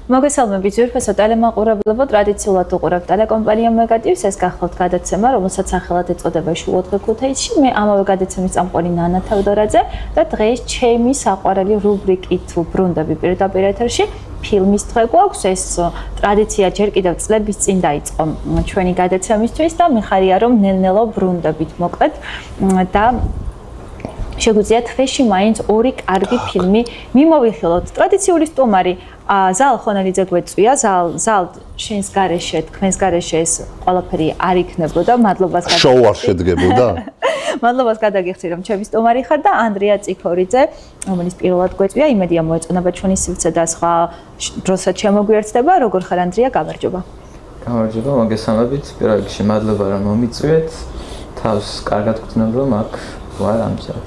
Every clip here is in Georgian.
მოგესალმებით ძვირფასო ტელემაყურებლებო, ტრადიციულად უყურებთ ტელეკომპანია მეგატივს, ეს გახლავთ გადაცემა, რომელსაც სახელად ეწოდება შუადღე ქუთაისში. მე ამავე გადაცემის წამყვანი ნანა თავდორაძე და დღეს ჩემი საყვარელი რუბრიკით ვბრუნდები პირდაპირ ეთერში. ფილმის დღე გვაქვს, ეს ტრადიცია ჯერ კიდევ წლების წინ დაიწყო ჩვენი გადაცემისთვის და მიხარია რომ ნელ-ნელა ბრუნდებით მოკლედ და შეგვიძლია თვეში მაინც ორი კარგი ფილმი მიმოვიხილოთ. ტრადიციული სტუმარი ზალ ხონელიძე გვეწვია, ზალ შენს გარეშე, თქვენს გარეშე ეს ყველაფერი არ იქნებოდა. მადლობას გადაგიხდი. შოუ არ შედგებოდა. მადლობას გადაგიხდი რომ ჩემი სტუმარი ხარ და ანდრია წიქორიძე, რომელიც პირველად გვეწვია, იმედია მოეწონება ჩვენი სივრცე და სხვა დროსაც შემოგვიერთდება. როგორ ხარ ანდრია? გამარჯობა. გამარჯობა, მოგესალმებით. პირველ რიგში მადლობა რომ მომიწვიეთ. თავს კარგად გქნებ რომ აქ ვარ ამჯერად.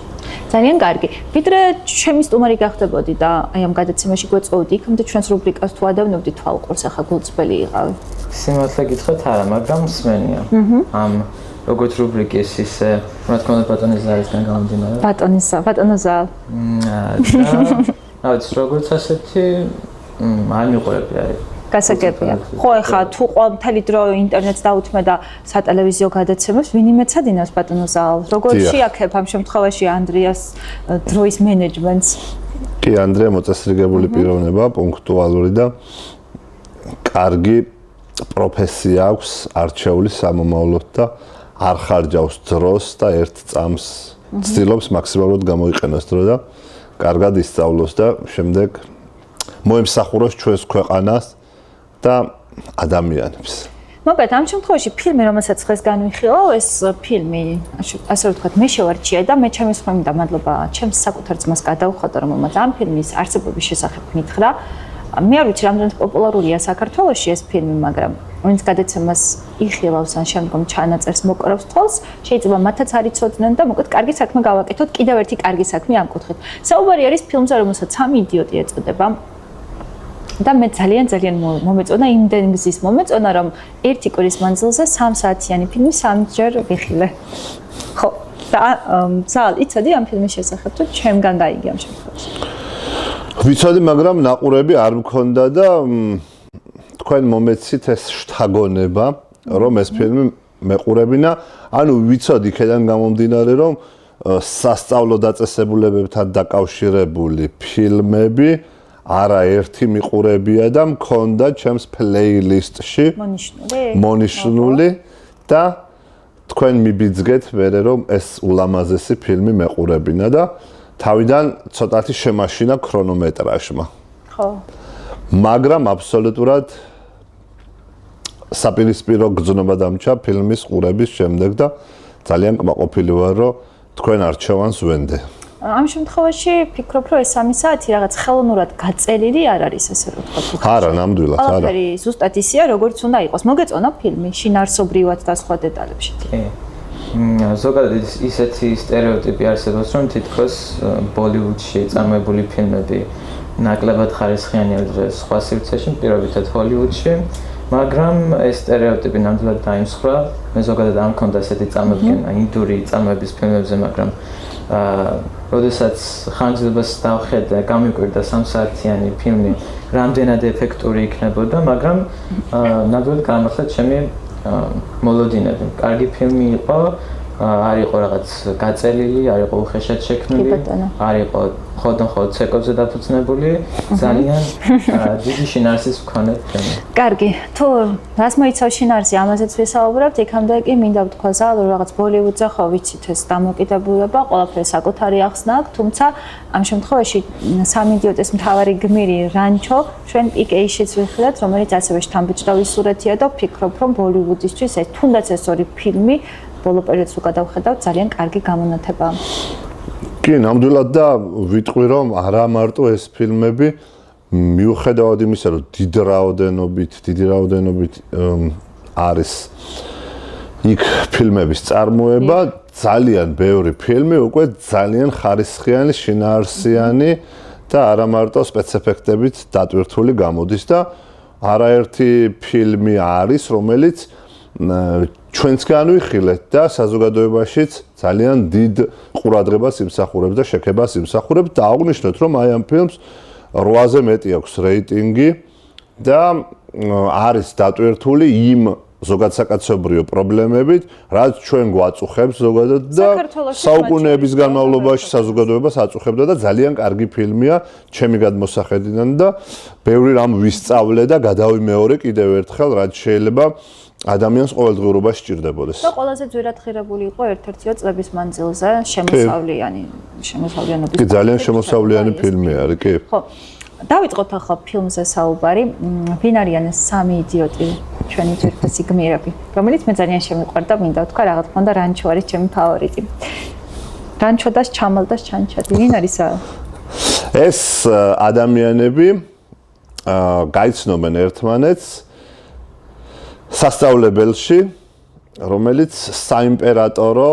ძალიან კარგი. ვიდრე ჩემი სტუმარი გახდებოდი და აი ამ გადაცემაში გვეწვევდი, იქამდე ჩვენს რუბრიკას თუ ადევნებდი თვალყურს, ახლა გულწრფელი იყავი. სიმართლე გითხრათ არა, მაგრამ მსმენია. ამ როგორც რუბრიკის ისე, რა თქმა უნდა ბატონის ზალისგან გამომდინარე. ბატონო ზალ. რა ვიცი, როგორც ასეთი არ მიყურები არის. გასაგებია. ხო, ეხლა თუ მთელი დრო ინტერნეტს დაუთმე და სატელევიზიო გადაცემებს, ვინ იმეცადინავს ბატონო ზალ? როგორ შეაქებ ამ შემთხვევაში ანდრიას დროის მენეჯმენტს? კი, ანდრია მოწესრიგებული პიროვნება, პუნქტუალური და კარგი პროფესია აქვს არჩეული სამომავლოდ და არ ხარჯავს დროს და ერთ წამს ცდილობს მაქსიმალურად გამოიყენოს დრო და კარგად ისწავლოს და შემდეგ მოემსახუროს ჩვენს ქვეყანას და ადამიანებს. მოკლედ ამ შემთხვევაში ფილმი, რომელსაც დღეს განვიხილავ, ეს ფილმი, ასე ვთქვათ, მე შევარჩიე და მე ჩემი სხვა მინდა მადლობა ჩემს საკუთარ ძმას გადავხატო, რომელმაც ამ ფილმის არსებობის შესახებ მითხრა. მე არ ვიცი, რამდენად პოპულარულია საქართველოში ეს ფილმი, მაგრამ ვინც გადაცემას იხილავს ან შემდგომ ჩანაწერს მოკრავს თვალს, შეიძლება მათაც არ იცოდნენ და მოკლედ კარგი საქმე გავაკეთოთ, კიდევ ერთი კარგი საქმე ამ კუთხით. საუბარი არის ფილმზე, რომელსაც სამი იდიოტი ეწოდება. და მე ძალიან მომეწონა იმდენ გზის მომეწონა რომ ერთი კვირის მანძილზე 3 საათიანი ფილმი 3ჯერ ვიხილე. ხო, და ზალ იცოდი ამ ფილმის შესახებ თუ ჩემგან გაიგე ამ შემთხვევაში? ვიცოდი, მაგრამ ნაყურები არ მქონდა და თქვენ მომეცით ეს შთაგონება, რომ ეს ფილმი მეყურებინა, ანუ ვიცოდი იქიდან გამომდინარე, რომ სასწავლო დაწესებულებებთან დაკავშირებული ფილმები არაერთი მიყურებია და მქონდა ჩემს პლეილისტში მონიშნული და თქვენ მიბიძგეთ მერე რომ ეს ულამაზესი ფილმი მეყურებინა და თავიდან ცოტათი შემაშინა ქრონომეტრაჟმა. ხო. მაგრამ აბსოლუტურად საპირისპირო გრძნობა დამჩა ფილმის ყურების შემდეგ და ძალიან კმაყოფილი ვარ რომ თქვენ არჩევანს ვენდე. ამ შემთხვევაში ფიქრობ, რომ ეს 3 საათი რაღაც ხელოვნურად გაწელილი არ არის, ესე რომ ვთქვათ. არა, ნამდვილად არა. ყველაფერი ზუსტად ისეა, როგორც უნდა იყოს. მოგეწონა ფილმი შინაარსობრივად და სხვა დეტალებში. კი. ზოგადად ისეთი სტერეოტიპი არსებობს, რომ თითქოს ბოლივუდში წარმოებული ფილმები ნაკლებად ხარისხიანი არის სხვა სივრცეში, პირობითად ჰოლივუდში, მაგრამ ეს სტერეოტიპი ნამდვილად დაიმსხვრა. მე ზოგადად არ მქონდა ესეთი წარმოდგენა ინდური წარმოების ფილმებზე, მაგრამ როდესაც ხანგრძლივობას დავხედე, გამიკვირდა 3 საათიანი ფილმი, რამდენად ეფექტური იქნებოდა, მაგრამ ნამდვილად გამართლა ჩემი მოლოდინები. კარგი ფილმი იყო, არ იყო რაღაც გაწელილი, არ იყო უხეშად შექმნილი, არ იყო ხოდნხოდ ცეკოზე დაფუძნებული, ძალიან დიდი შინაარსის მქონე ფილმი. კარგი, თუ რას მოიცავს შინაარსი, ამაზეც ვისაუბრებთ, იქამდე კი მინდა ვთქვა ზალ, რომ რაღაც ბოლივუდზე ხო ვიცით ეს დამოკიდებულება, ყველაფერი საკუთარი ახსნა აქვს, თუმცა ამ შემთხვევაში 3 იდიოტის მთავარი გმირი რანჩო ჩვენ პიკეიშიც ვიხილეთ, რომელიც ასევე შთამბეჭდავი სურათია და ვფიქრობ, რომ ბოლივუდისთვის ეს თუნდაც ეს ორი ფილმი ბოლო პერიოდს რო გადავხედავ, ძალიან კარგი გამონათებაა. კი, ნამდვილად და ვიტყვი რომ არა მარტო ეს ფილმები, მიუხედავად იმისა, რომ დიდი რაოდენობით არის იქ ფილმების წარმოება, ძალიან ბევრი ფილმი უკვე ძალიან ხარისხიანი, შინაარსიანი და არა მარტო სპეცეფექტებით დატვირთული გამოდის და არაერთი ფილმი არის, რომელიც ჩვენც განვიხილეთ და საზოგადოებაშიც ძალიან დიდ ყურადღებას იმსახურებს და შექებას იმსახურებს და აღნიშნოთ რომ აი ამ ფილმს 8-ზე მეტი აქვს რეიტინგი და არის დატვირთული იმ ზოგადად საკაცობრიო პრობლემებით, რაც ჩვენ გვაწუხებს ზოგადად და საუკუნეების განმავლობაში საზოგადოებას აწუხებდა და ძალიან კარგი ფილმია ჩემი გადმოსახედიდან და ბევრი რამ ვისწავლე და გადავიმეორე კიდევ ერთხელ, რაც შეიძლება ადამიანს ყოველდღიურობაში სჭირდებოდეს. და ყველაზე ძვირადღირებული იყო ერთ-ერთი წლების მანძილზე შემოსავლიანობის. კი, ძალიან შემოსავლიანი ფილმი არის, კი. ხო. დავიწყოთ ახლა ფილმზე საუბარი. ვინ არიან ეს სამი იდიოტი, ჩვენი ძვირფასი გმირები, რომელიც მე ძალიან შემიყვარდა, მინდა ვთქვა, რა თქმა უნდა, რანჩო არის ჩემი ფავორიტი. რანჩო და ჩამალ და ჩანჩადი, ვინ არის? ეს ადამიანები გაიცნობენ ერთმანეთს სასწავლებელში, რომელიც საიმპერატორო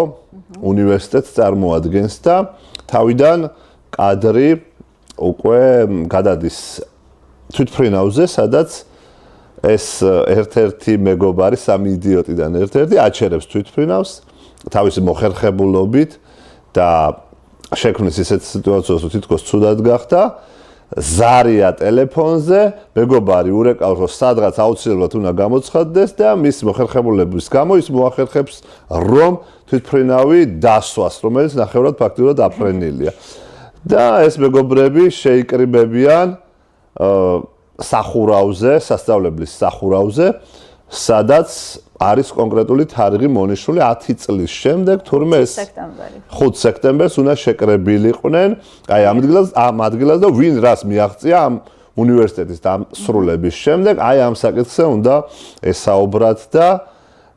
უნივერსიტეტს წარმოადგენს და თავიდან კადრი უკვე გადადის თვითფრინავზე, სადაც ეს ერთ-ერთი მეგობარი, სამი იდიოტიდან ერთ-ერთი აჩერებს თვითფრინავს თავისი მოხერხებულობით და შექმნის ისეთ სიტუაციას, რომ თითქოს ცუდად გახდა. ზარია ტელეფონზე, მეგობარი ურეკავს, რომ სადღაც აუცილებლად უნდა გამოცხადდეს და მის მოხერხებულების გამო ის მოახერხებს, რომ თვითფრინავი დასვას, რომელიც ნახევრად ფაქტიურად აფრენილია. და ეს მეგობრები შეიკრიბებიან სახურავზე, სასწავლებლის სახურავზე, სადაც არის კონკრეტული თარიღი მონიშნული 10 წლის შემდეგ, თურმე ეს 5 სექტემბერს უნდა შეკრებილიყვნენ, აი ამ ადგილას და ვინ რას მიაღწია ამ უნივერსიტეტის დასრულების შემდეგ, აი ამ საკითხზე უნდა ესაუბრათ და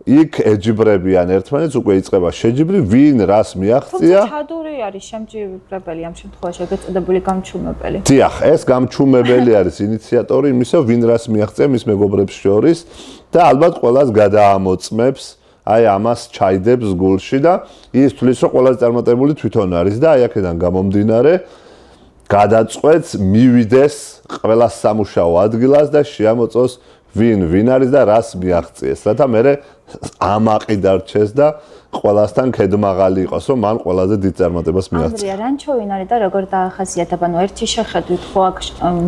იქ ეჯიბრებიან ერთმანეთს, უკვე იწყება შეჯიბრი, ვინ რას მიაღწია. თუმცა ჩადური არის შემჯიბრებელი ამ შემთხვევაში, ეგრეთ წოდებული გამჩუმებელი. დიახ, ეს გამჩუმებელი არის ინიციატორი იმისა, ვინ რას მიაღწია მის მეგობრებს შორის და ალბათ ყველას გადაამოწმებს, აი ამას ჩაიდებს გულში და ის თulis, რომ ყველას წარმატებული თვითონ არის და აი აქედან გამომდინარე გადაწყვეტს მივიდეს ყველას სამუშაო ადგილას და შეამოწოს ვინ არის და რას მიაღწიეს, რათა მერე ამაყი დარჩეს და ყველასთან ქედმაღალი იყოს, რომ მან ყველაზე დიდ წარმატებას მიაღწია. ანდრია, რანჩო ვინ არის და როგორ დაახასიათებ? ანუ ერთი შეხედვით ხო აქ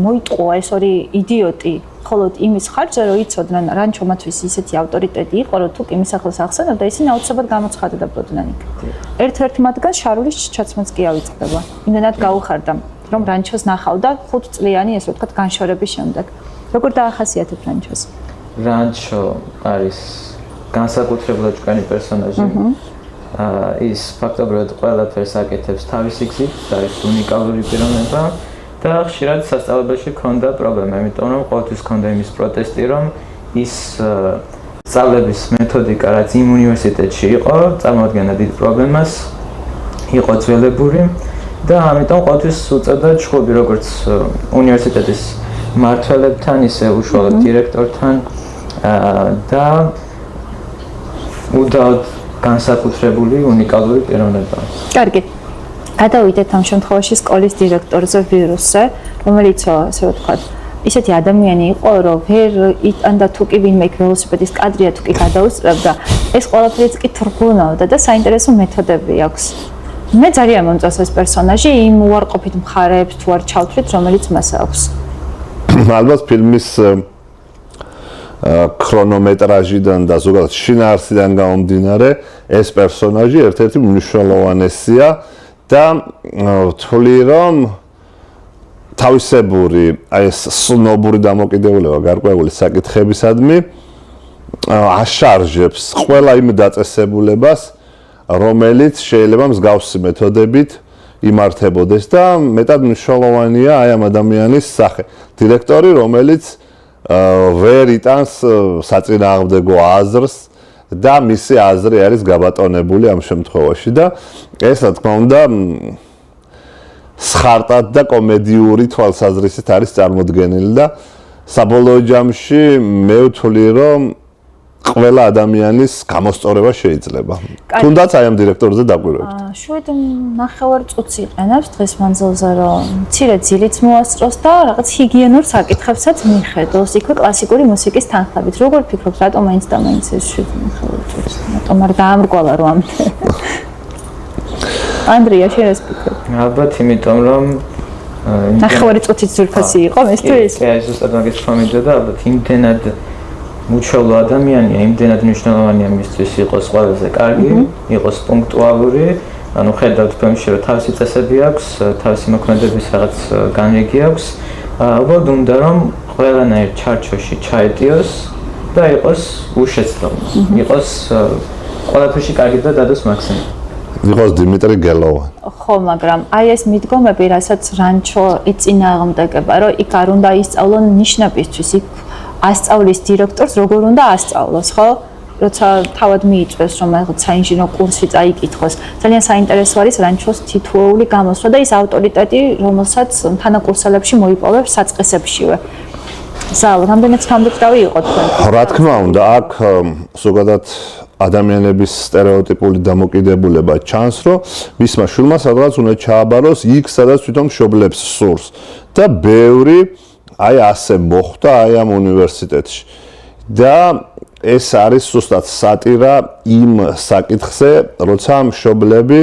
მოიტყვა ეს ორი იდიოტი, ხოლოდ იმის ხარჯზე რომ იცოდნენ, რანჩო მათთვის ისეთი ავტორიტეტი იყო, რომ თუ კიმის ახლოს ახსენებდა, ისინი აუცილებლად გამოცხადებოდნენ იქ. ერთ-ერთი მათგან შარულის ჩაცმაც კი ავიწყდება. იმდენად გაუხარდა, რომ რანჩოს ნახავდა 5 წლიანი, ესე ვთქვათ, განშორების შემდეგ. როგორ დაახასიათებ რანჩოს? რანჩო არის განსაკუთრებულად ჭკვიანი პერსონაჟი. ის ფაქტობრივად ყველაფერს აკეთებს თავისი გზით, და ის უნიკალური პიროვნება და ხშირად სასწავლებელში ჰქონდა პრობლემა, იმიტომ რომ ყოველთვის ჰქონდა იმის პროტესტი, რომ ის სწავლების მეთოდიკა, რაც იმ უნივერსიტეტში იყო, წარმოადგენდა დიდ პრობლემას, იყო ძველებური და ამიტომ ყოველთვის უწევდა ჩხუბი როგორც უნივერსიტეტის მმართველებთან, ისე უშუალოდ დირექტორთან და უდავოდ განსაკუთრებული უნიკალური პიროვნება. კარგი. გადავიდეთ ამ შემთხვევაში სკოლის დირექტორზე, ვირუსზე, რომელიც ასე ვთქვათ, ისეთი ადამიანი იყო, რომ ვერ იტანდა თუ კი ვინმე ველოსიპედის კადრია თუ კი გადაუსწრებდა, ეს ყველაფერიც კი თრგუნავდა და საინტერესო მეთოდები აქვს. მე ძალიან მომწონს ეს პერსონაჟი იმ უარყოფით მხარეებს თუ არ ჩავთვლით, რომელიც მას აქვს. ალბათ ფილმის ქრონომეტრაჟიდან და ზოგადად შინაარსიდან გამომდინარე ეს პერსონაჟი ერთ-ერთი მნიშვნელოვანესია და ვთვლი რომ თავისებური აი ეს სნობური დამოკიდებულება გარკვეული საკითხებისადმი აშარჟებს ყველა იმ დაწესებულებას, რომელიც შეიძლება მსგავსი მეთოდებით იმართებოდეს და მეტად მნიშვნელოვანია აი ამ ადამიანის სახე. დირექტორი, რომელიც ვერ იტანს საწინააღმდეგო აზრს და მისი აზრი არის გაბატონებული ამ შემთხვევაში და ეს რა თქმა უნდა სხარტად და კომედიური თვალსაზრისით არის წარმოდგენილი და საბოლოო ჯამში მე ვთვლი რომ ყველა ადამიანის გამოსწორება შეიძლება. თუნდაც აი ამ დირექტორზე დაკვირვებით. შვიდ 9 წუთს იყენებს დღეს მანძილზე, რომ მცირე ძილიც მოასწროს და რაღაც ჰიგიენურ საკითხებსაც მიხედოს. იქვე კლასიკური მუსიკის თანხლებით. როგორ ფიქრობ, რატომ მაინც და მაინც ეს შვიდ 9 წუთს? რატომ არ დაამრგვალა რომ ამდე? ანდრია, შენ ეს ფიქრობ? ალბათ იმიტომ რომ ნახევარი წუთით ზურფასი იყო მისთვის? კი, ზუსტად მაგის თქმა მინდოდა, ალბათ იმდენად მუჩვეულო ადამიანია, იმდენად მნიშვნელოვანია მისთვის იყოს ყველაზე კარგი, იყოს პუნქტუალური, ანუ ხედავთ ფილმში, რომ თავისი წესები აქვს, თავისი მოქმედების რაღაც განრიგი აქვს. უბრალოდ უნდა რომ ყველანაირ ჩარჩოში ჩაეტიოს და იყოს უშეცდომი. იყოს ყველაფერში კარგი და დადოს მაქსიმუმი. იყოს დიმიტრი გელოვანი. ხო, მაგრამ აი ეს მიდგომები, რასაც რანჩო ეწინააღმდეგება, რომ იქ არ უნდა ისწავლონ ნიშნებისთვის, იქ ასწავლის დირექტორს როგორ უნდა ასწავლოს, ხო? როცა თავად მიიწვევს რომ რაღაც საინჟინრო კურსი წაიკითხოს. ძალიან საინტერესო არის რანჩოს თითოეული გამოსვლა და ის ავტორიტეტი, რომელსაც თანაკურსელებში მოიპოვებს საწყისებშივე. ზალ, რამდენიც გამბიჭრავი იყო თქვენ? რა თქმა უნდა, აქ ზოგადად ადამიანების სტერეოტიპული დამოკიდებულება ჩანს, რომ მისმა შვილმა სადღაც უნდა ჩააბაროს იქ, სადაც თვითონ მშობლებს სურს და ბევრი აი ასე მოხდა აი ამ უნივერსიტეტში. და ეს არის ზუსტად სატირა იმ საკითხზე, როცა მშობლები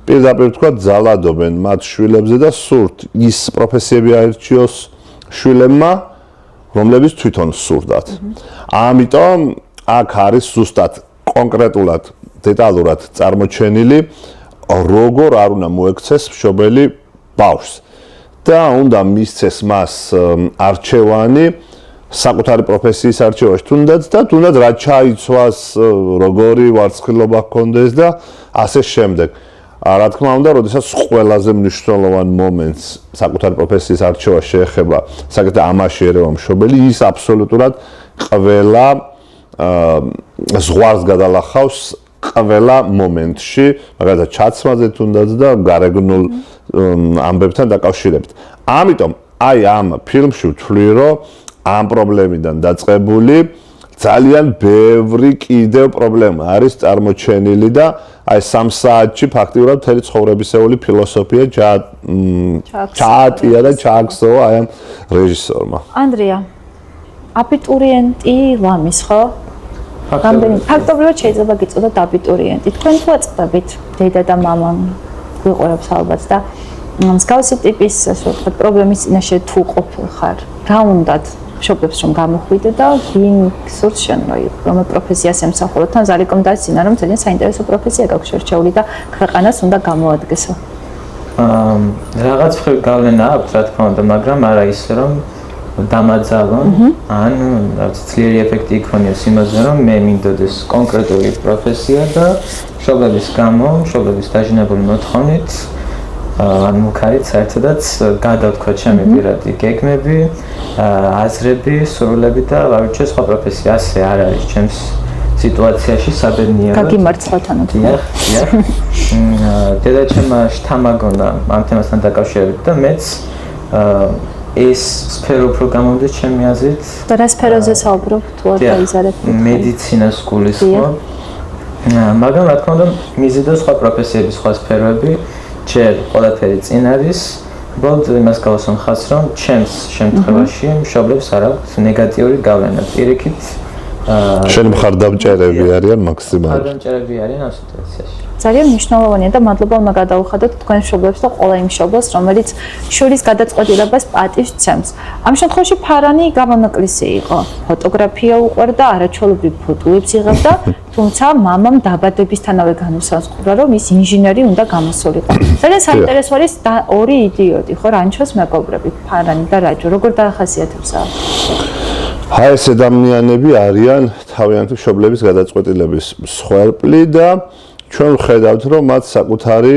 პირდაპირ თქვა ძალადობენ მათ შვილებზე და სურთ ის პროფესიები აირჩიოს შვილებმა, რომლებიც თვითონ სურდათ. ამიტომ აქ არის ზუსტად კონკრეტულად დეტალურად წარმოჩენილი, როგორ არ უნდა მოექცეს მშობელი ბავშვს და უნდა მისცეს მას არჩევანი საკუთარი პროფესიის არჩევაში თუნდაც და თუნდაც რა ჩაიცვას, როგორი ვარცხილობა ჰქონდეს და ასე შემდეგ. რა თქმა უნდა, როდესაც ყველაზე მნიშვნელოვან მომენტს საკუთარი პროფესიის არჩევა შეეხება, საკეთე ამაში ერევა მშობელი, ის აბსოლუტურად ყველა ზღვარს გადალახავს ყველა მომენტში, მაგალითად ჩაცმაზე თუნდაც და გარეგნულ ამბებთან დაკავშირებით. ამიტომ აი ამ ფილმში ვთვლი, რომ ამ პრობლემიდან დაწყებული ძალიან ბევრი კიდევ პრობლემა არის წარმოჩენილი და აი 3 საათში ფაქტიურად მთელი ცხოვრებისეული ფილოსოფია ჩაატია და ჩააგზავნა აი ამ რეჟისორმა. ანდრია, აბიტურიენტი ლამის, ხო? ფაქტობრივად შეიძლება გიწოდოთ აბიტურიენტი. თქვენ თუ აწყდებით დედა და მამა გვიყურებს ალბათ და მსგავსი ტიპის ასე ვთქვათ პრობლემის წინაშე თუ ყოფილხარ, რა უნდათ მშობლებს რომ გამოხვიდე და ვინ გსურთ შენ რომ პროფესიას ემსახურო? თან ზალიკომ დაცინა რომ ძალიან საინტერესო პროფესია გაქვს შერჩეული და ქვეყანას უნდა გამოადგესო. რაღაც ხელ გავლენა აქვს რა თქმა უნდა, მაგრამ არა ისე რომ დამაძალონ, ან რაღაც ძლიერი ეფექტი იქონიოს იმაზე, რომ მე მინდოდეს კონკრეტული პროფესია და მშობლების გამო, მშობლების დაჟინებული მოთხოვნით ან მუქარით საერთოდაც გადავთქვა ჩემი პირადი გეგმები, აზრები, სურვილები და ვაუჩე სხვა პროფესია ასე არ არის ჩემს სიტუაციაში საბედნიეროდ. გაგიმარცხოთ ანუ. დიახ. დედაჩემმა შთამაგონა ამ თემასთან დაკავშირებით და მეც ეს სფერო უფრო გამოვიდეს ჩემი აზრით. და რა სფეროზე საუბრობ თუ არ დაიზარებ? მედიცინას გულისხმობ. მაგრამ რა თქმა უნდა, მიზიდო სხვა პროფესიების, სხვა სფეროები ჯერ ყველაფერი წინ არის, უბრალოდ იმას გავასვამ ხაზს, რომ ჩემს შემთხვევაში მშობლებს არ აქვს ნეგატიური გავლენა. პირიქით, შენ მხარდამჭერები არიან მაქსიმალურად. მხარდამჭერები არიან ამ სიტუაციაში. ძალიან მნიშვნელოვანია და მადლობა უნდა გადაუხადოთ თქვენ მშობლებს და ყველა იმ მშობელს, რომელიც შვილის გადაწყვეტილებას პატივს ცემს. ამ შემთხვევაში ფარანი გამონაკლისი იყო. ფოტოგრაფია უყვარდა, არაჩვეულებრივ ფოტოებს იღებდა, თუმცა მამამ დაბადებისთანავე განუსაზღვრა, რომ ის ინჟინერი უნდა გამოსულიყო. ძალიან საინტერესო არის ორი იდიოტი, ხო, რანჩოს მეგობრები, ფარანი და რაჯო, როგორ დაახასიათებს ამ? აი ეს ადამიანები არიან თავიანთი მშობლების გადაწყვეტილების მსხვერპლი და ჩვენ ვხედავთ, რომ მათ საკუთარი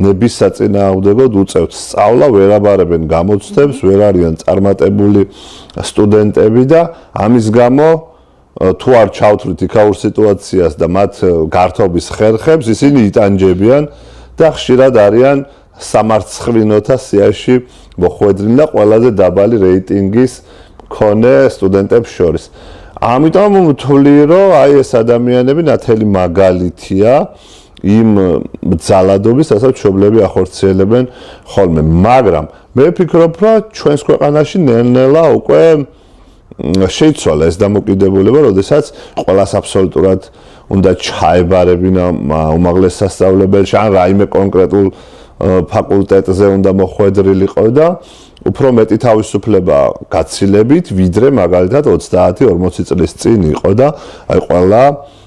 ნების საწინააღმდეგოდ უწევთ სწავლა, ვერ აბარებენ გამოცდებს, ვერ არიან წარმატებული სტუდენტები და ამის გამო თუ არ ჩავთვლით იქაურ სიტუაციას და მათ გართობის ხერხებს, ისინი იტანჯებიან და ხშირად არიან სამარცხვინოთა სიაში მოხვედრილი და ყველაზე დაბალი რეიტინგის მქონე სტუდენტებს შორის. ამიტომ ვთვლი, რომ აი ეს ადამიანები ნათელი მაგალითია იმ ძალადობის, რასაც მშობლები ახორციელებენ ხოლმე. მაგრამ მე ვფიქრობ, რომ ჩვენს ქვეყანაში ნელ-ნელა უკვე შეიცვალა ეს დამოკიდებულება, როდესაც ყველას აბსოლუტურად უნდა ჩაებარებინა უმაღლეს სასწავლებელში ან რაიმე კონკრეტულ ფაკულტეტზე უნდა მოხვედრილიყო და უფრო მეტი თავისუფლება გაცილებით, ვიდრე მაგალითად 30-40 წლის წინ იყო და აი ყველა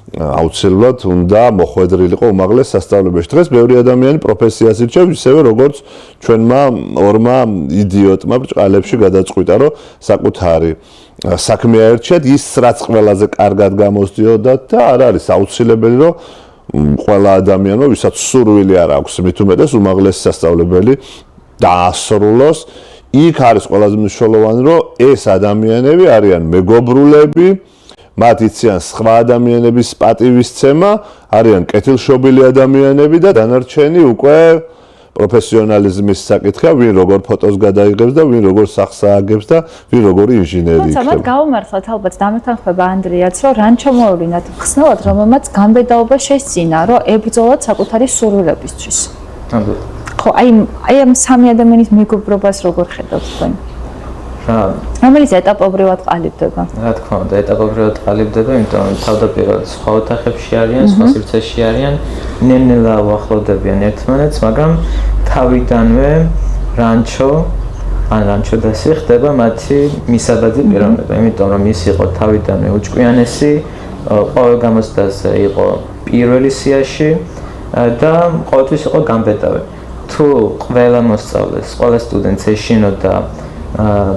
აუცილებლად უნდა მოხვედრილიყო უმაღლეს სასწავლებელში. დღეს ბევრი ადამიანი პროფესიას ირჩევს, ისევე როგორც ჩვენმა ორმა იდიოტმა ბრჭყალებში გადაწყვიტა, რომ საკუთარი საქმე აერჩიათ, ის რაც ყველაზე კარგად გამოსდიოდათ და არ არის აუცილებელი, რომ ყველა ადამიანმა, ვისაც სურვილი არ აქვს, მით უმეტეს უმაღლესი სასწავლებელი დაასრულოს. იქ არის ყველაზე მნიშვნელოვანი, რომ ეს ადამიანები არიან მეგობრულები, მათ იციან სხვა ადამიანების პატივისცემა, არიან კეთილშობილი ადამიანები და დანარჩენი უკვე პროფესიონალიზმის საკითხია, ვინ როგორ ფოტოს გადაიღებს და ვინ როგორ სახს ააგებს და ვინ როგორი ინჟინერი იქნება. თუმცა მათ გავუმართლოთ ალბათ დამეთანხმება ანდრიაც, რომ რანჩო მოუვლინათ მხსნელად, რომელმაც გამბედაობა შესძინა, რომ ებრძოლათ საკუთარი სურვილებისთვის. ხო, აი ამ სამი ადამიანის მეგობრობას როგორ ხედავთ თქვენ? რომელიც ეტაპობრივად ყალიბდება. რა თქმა უნდა, ეტაპობრივად ყალიბდება, იმიტომ რომ თავდაპირველად სხვა ოთახებში არიან, სხვა სივრცეში არიან, ნელ-ნელა უახლოვდებიან ერთმანეთს, მაგრამ თავიდანვე რანჩო დასი ხდება მათი მისაბაძი პიროვნება, იმიტომ რომ ის იყო თავიდანვე უჭკვიანესი, ყოველ გამოცდაზე იყო პირველი სიაში და ყოველთვის იყო გამბედავი. თუ ყველა მოსწავლეს, ყველა სტუდენტს ეშინოდა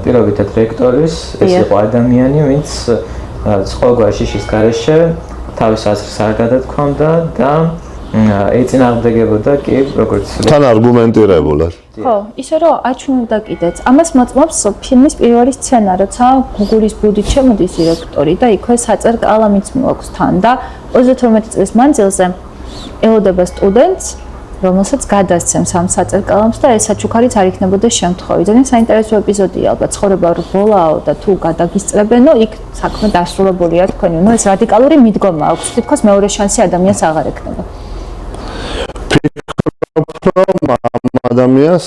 პირობითად რექტორის, ეს იყო ადამიანი, ვინც ყოველგვარი შიშის გარეშე თავის აზრს არ გადათქვამდა და ეწინააღმდეგებოდა კი როგორც თან არგუმენტირებულად. ხო, ისე რომ აჩვენებდა კიდეც. ამას მოწმობს ფილმის პირველი სცენა, როცა გუგულის ბუდით შემოდის დირექტორი და იქვე საწერ კალამიც მოაქვს თან და 32 წლის მანძილზე ელოდება სტუდენტს, რომელსაც გადასცემს ამ საწერ კალამს და ეს საჩუქარიც არ იქნებოდა შემთხვევით. ძალიან საინტერესო ეპიზოდია, ალბათ ცხოვრება რბოლაო და თუ გადაგისწრებენო, იქ საქმე დასრულებულია თქვენი. ნუ ეს რადიკალური მიდგომა აქვს, თითქოს მეორე შანსი ადამიანს აღარ ექნება. რომ ადამიანს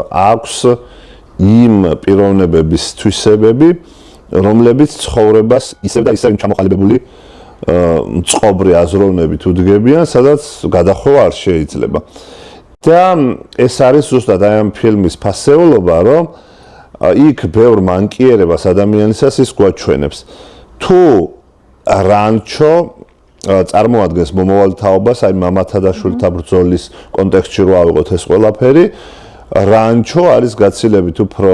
აქვს იმ პიროვნებების თვისებები, რომლებიც ცხოვრებას ისევ და ისევ ჩამოყალიბებული მწყობრი აზროვნებით უდგებიან, სადაც გადახვევა არ შეიძლება. და ეს არის ზუსტად აი ამ ფილმის ფასეულობა, რომ იქ ბევრ მანკიერებას ადამიანისას ის გვაჩვენებს. თუ რანჩო წარმოადგენს მომავალ თაობას, აი მამათა და შვილთა ბრძოლის კონტექსტში რო ავიღოთ ეს ყველაფერი, რანჩო არის გაცილებით უფრო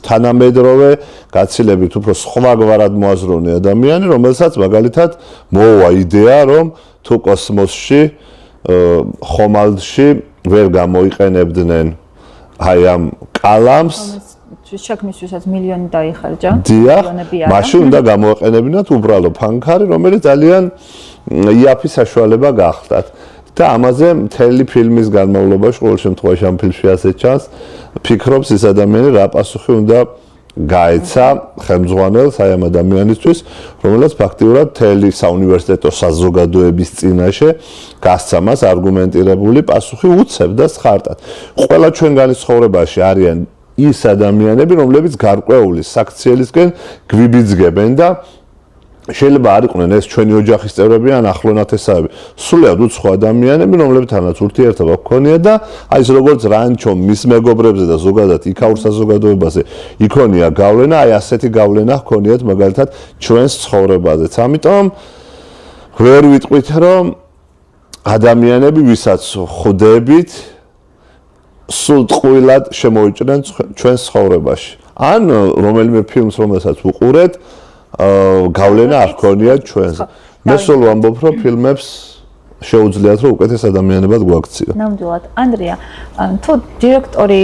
თანამედროვე, გაცილებით უფრო სხვაგვარად მოაზროვნე ადამიანი, რომელსაც მაგალითად მოუვა იდეა, რომ თუ კოსმოსში, ხომალდში ვერ გამოიყენებდნენ აი ამ კალამს, შექმნისთვისაც მილიონი დაიხარჯა. დიახ, მაშინ უნდა გამოეყენებინათ უბრალო ფანქარი, რომელიც ძალიან იაფი საშუალება გახდათ. და ამაზე მთელი ფილმის განმავლობაში, ყოველ შემთხვევაში ამ ფილმში ასე ჩანს, ფიქრობს ის ადამიანი რა პასუხი უნდა გაეცა ხელმძღვანელს აი ამ ადამიანისთვის, რომელსაც ფაქტიურად მთელი საუნივერსიტეტო საზოგადოების წინაშე გასცა მას არგუმენტირებული პასუხი უცებდა ხარტად. ყველა ჩვენგანის ცხოვრებაში არიან ის ადამიანები, რომლებიც გარკვეული საქციელისკენ გვიბიძგებენ და შეიძლება არ იყვნენ ეს ჩვენი ოჯახის წევრები ან ახლო ნათესავები, სრულიად უცხო ადამიანები, რომლებთანაც ურთიერთობა გქონია და აი ეს როგორც რანჩომ მის მეგობრებზე და ზოგადად იქაურ საზოგადოებაზე იქონია გავლენა, აი ასეთი გავლენა ჰქონიათ მაგალითად ჩვენს ცხოვრებაზეც. ამიტომ ვერ ვიტყვით, რომ ადამიანები, ვისაც ხვდებით, სულ ტყუილად შემოიჭრნენ ჩვენს ცხოვრებაში. ან რომელიმე ფილმს, რომელსაც ვუყურეთ, გავლენა არ ჰქონია ჩვენზე. მე სულ ვამბობ, რომ ფილმებს შეუძლიათ, რომ უკეთეს ადამიანებად გვაქციო. ნამდვილად. ანდრია, თუ დირექტორი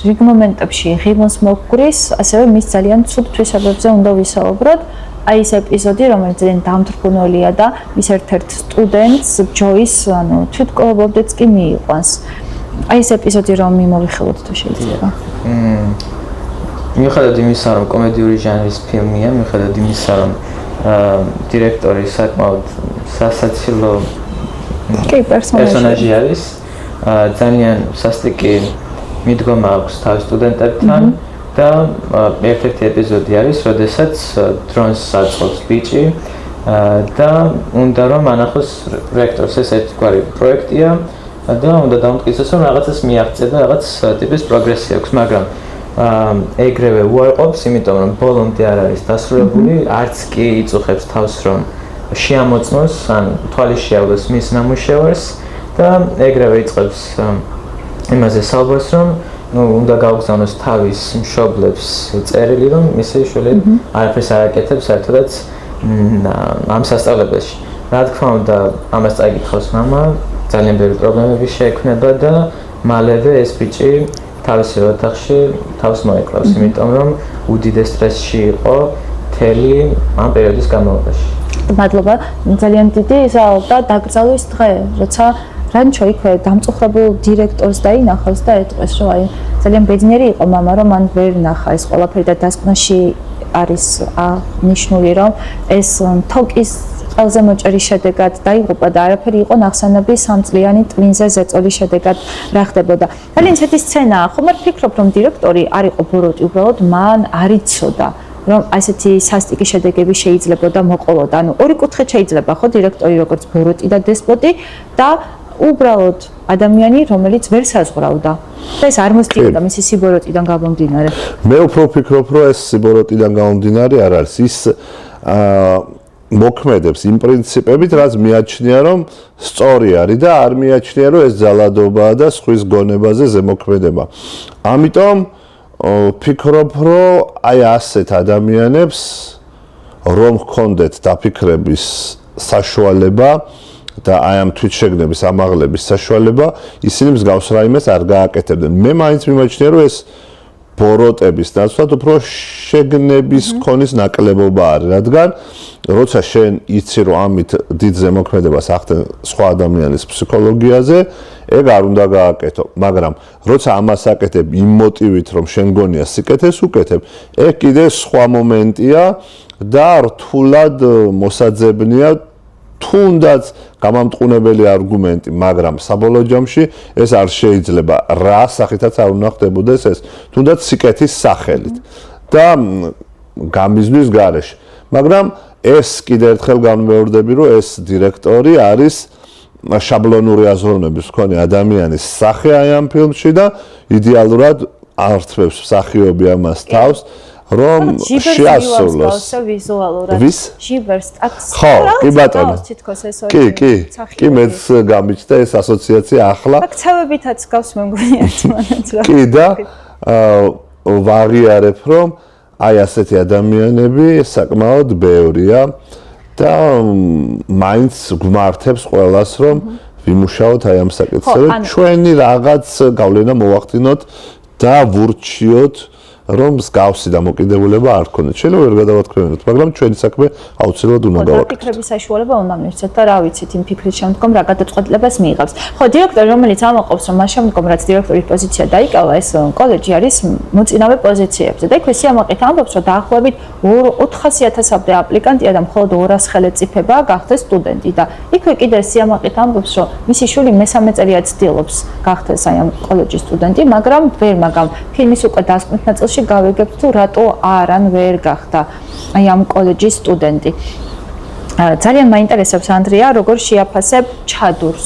რიგ მომენტებში ღიმოს მოგგვრის, ასევე მის ძალიან ცუდ თვისებებზე უნდა ვისაუბროთ. აი ეს ეპიზოდი, რომელიც ძალიან დამთრგუნველია და მის ერთ-ერთ სტუდენტს, ჯოის, თვითმკვლელობებდეც კი მიიყვანს. აი ეს ეპიზოდი რომ მიმოვიხილოთ თუ შეიძლება. მიუხედავად იმისა, რომ კომედიური ჟანრის ფილმია, მიუხედავად იმისა, რომ დირექტორი საკმაოდ სასაცილო პერსონაჟი არის, ძალიან სასტიკი მიდგომა აქვს თავის სტუდენტებთან და ერთ-ერთი ეპიზოდი არის, როდესაც დრონს აწყობს ბიჭი და უნდა რომ ანახოს რექტორს. ეს ერთგვარი პროექტია, და უნდა დამტკიცოს, რომ რაღაცას მიაღწია და რაღაც ტიპის პროგრესი აქვს, მაგრამ ეგრევე უარყოფს, იმიტომ რომ ბოლომდე არ არის დასრულებული, არც კი იწუხებს თავს, რომ შეამოწმოს, ან თვალის შეავლოს მის ნამუშევარს და ეგრევე იწყებს იმაზე საუბარს, რომ უნდა გაუგზავნოს თავის მშობლებს წერილი, რომ მისი შვილი არაფერს არ აკეთებს საერთოდაც ამ სასწავლებელში. რა თქმა უნდა, ამას წაიკითხავს მამა, ძალიან ბევრი პრობლემები შეექმნება და მალევე ეს ბიჭი თავისი ოთახში თავს მოეკლავს, იმიტომ რომ უდიდეს სტრესში იყო მთელი ამ პერიოდის განმავლობაში. მადლობა, ძალიან დიდი ზაალდა დაკრძალვის დღე, როცა რანჩო იქვე დამწუხრებულ დირექტორს დაინახავს და ეტყვის, რომ აი ძალიან ბედნიერი იყო მამა, რომ მან ვერ ნახა ეს ყველაფერი და დასკვნაში არის აღნიშნული, რომ ეს თოკის ყველაზე მოჭრის შედეგად დაიღუპა და არაფერი იყო ნახსენები 3 წლიანი ტვინზე ზეწოლის შედეგად რა ხდებოდა. ძალიან ცეთი სცენაა, ხომ არ ფიქრობ, რომ დირექტორი არ იყო ბოროტი, უბრალოდ მან არ იცოდა რომ ასეთი სასტიკი შედეგები შეიძლებოდა მოყოლოდა. ანუ ორი კუთხით შეიძლება ხო დირექტორი როგორც ბოროტი და დესპოტი და უბრალოდ ადამიანი, რომელიც ვერ საზღვრავდა. და ეს არ მოსდიოდა მისი სიბოროტიდან გამომდინარე. მე უფრო ვფიქრობ, რომ ეს სიბოროტიდან გამომდინარე არ არის. ის მოქმედებს იმ პრინციპებით, რაც მიაჩნია, რომ სწორი არის და არ მიაჩნია, რომ ეს ძალადობაა და სხვის გონებაზე ზემოქმედება. ამიტომ ვფიქრობ, რომ აი ასეთ ადამიანებს რომ ჰქონდეთ დაფიქრების საშუალება და აი ამ თვითშეგნების ამაღლების საშუალება, ისინი მსგავს რაიმეს არ გააკეთებდნენ. მე მაინც მიმაჩნია, რომ ეს ბოროტების ნაცვლად უფრო შეგნების ქონის ნაკლებობა არის, რადგან როცა შენ იცი, რომ ამით დიდ ზემოქმედებას ახდენ სხვა ადამიანის ფსიქოლოგიაზე, ეგ არ უნდა გააკეთო, მაგრამ როცა ამას აკეთებ იმ მოტივით, რომ შენ გონია სიკეთეს უკეთებ, ეგ კიდე სხვა მომენტია და რთულად მოსაძებნია თუნდაც გამამტყუნებელი არგუმენტი, მაგრამ საბოლოო ჯამში ეს არ შეიძლება, რა სახითაც არ უნდა ხდებოდეს ეს, თუნდაც სიკეთის სახელით და გამიზნვის გარეშე. მაგრამ ეს კიდე ერთხელ განმეორდები, რომ ეს დირექტორი არის შაბლონური აზროვნების მქონე ადამიანის სახე აი ამ φιλმში და იდეალურად ართმევს მსახიობი ამას თავს, რომ შეასრულოს ვიზუალურად. ვის? ჟიბერს აქ. ხო, კი ბატონო. თითქოს ეს ორი. კი, მეც გამიჩნდა ეს ასოციაცია ახლა. აქ ცევებითაც გავს მე მგონი ერთმანეთს რა. კი და ვაღიარებ, რომ აი ასეთი ადამიანები საკმაოდ ბევრია და მაინც გვმართებს ყველას, რომ ვიმუშაოთ აი ამ საკითხზე, რომ ჩვენი რაღაც გავლენა მოვახდინოთ და ვურჩიოთ რომ მსგავსი დამოკიდებულება არ ქონდეს. შეიძლება ვერ გადავათქვამენოთ, მაგრამ ჩვენი საქმე აუცილებლად უნდა გავაკეთოთ. ფიქრების საშუალება უნდა მივცეთ და რა ვიცით, იმ ფიქრის შემდგომ რა გადაწყვეტილებას მიიღებს. ხო, დირექტორი, რომელიც ამაყობს, რომ მას შემდგომ რაც დირექტორის პოზიცია დაიკავა, ეს კოლეჯი არის მოწინავე პოზიციებზე და იქვე სიამაყით ამბობს, რომ დაახლოებით 400,000-მდე აპლიკანტია და მხოლოდ 200 ხელეწიფებაა გახდეს სტუდენტი და იქვე კიდე სიამაყით ამბობს, რომ მისი შვილი მესამე წელია ცდილობს გახდეს აი ამ კოლეჯის სტუდენტი, მაგრამ ვერ მაგამ ფილმის უკვე დასკვნით ნაწილში გავიგებთ თუ რატო არ ან ვერ გახდა აი ამ კოლეჯის სტუდენტი. ძალიან მაინტერესებს ანდრია, როგორ შეაფასებ ჩადურს.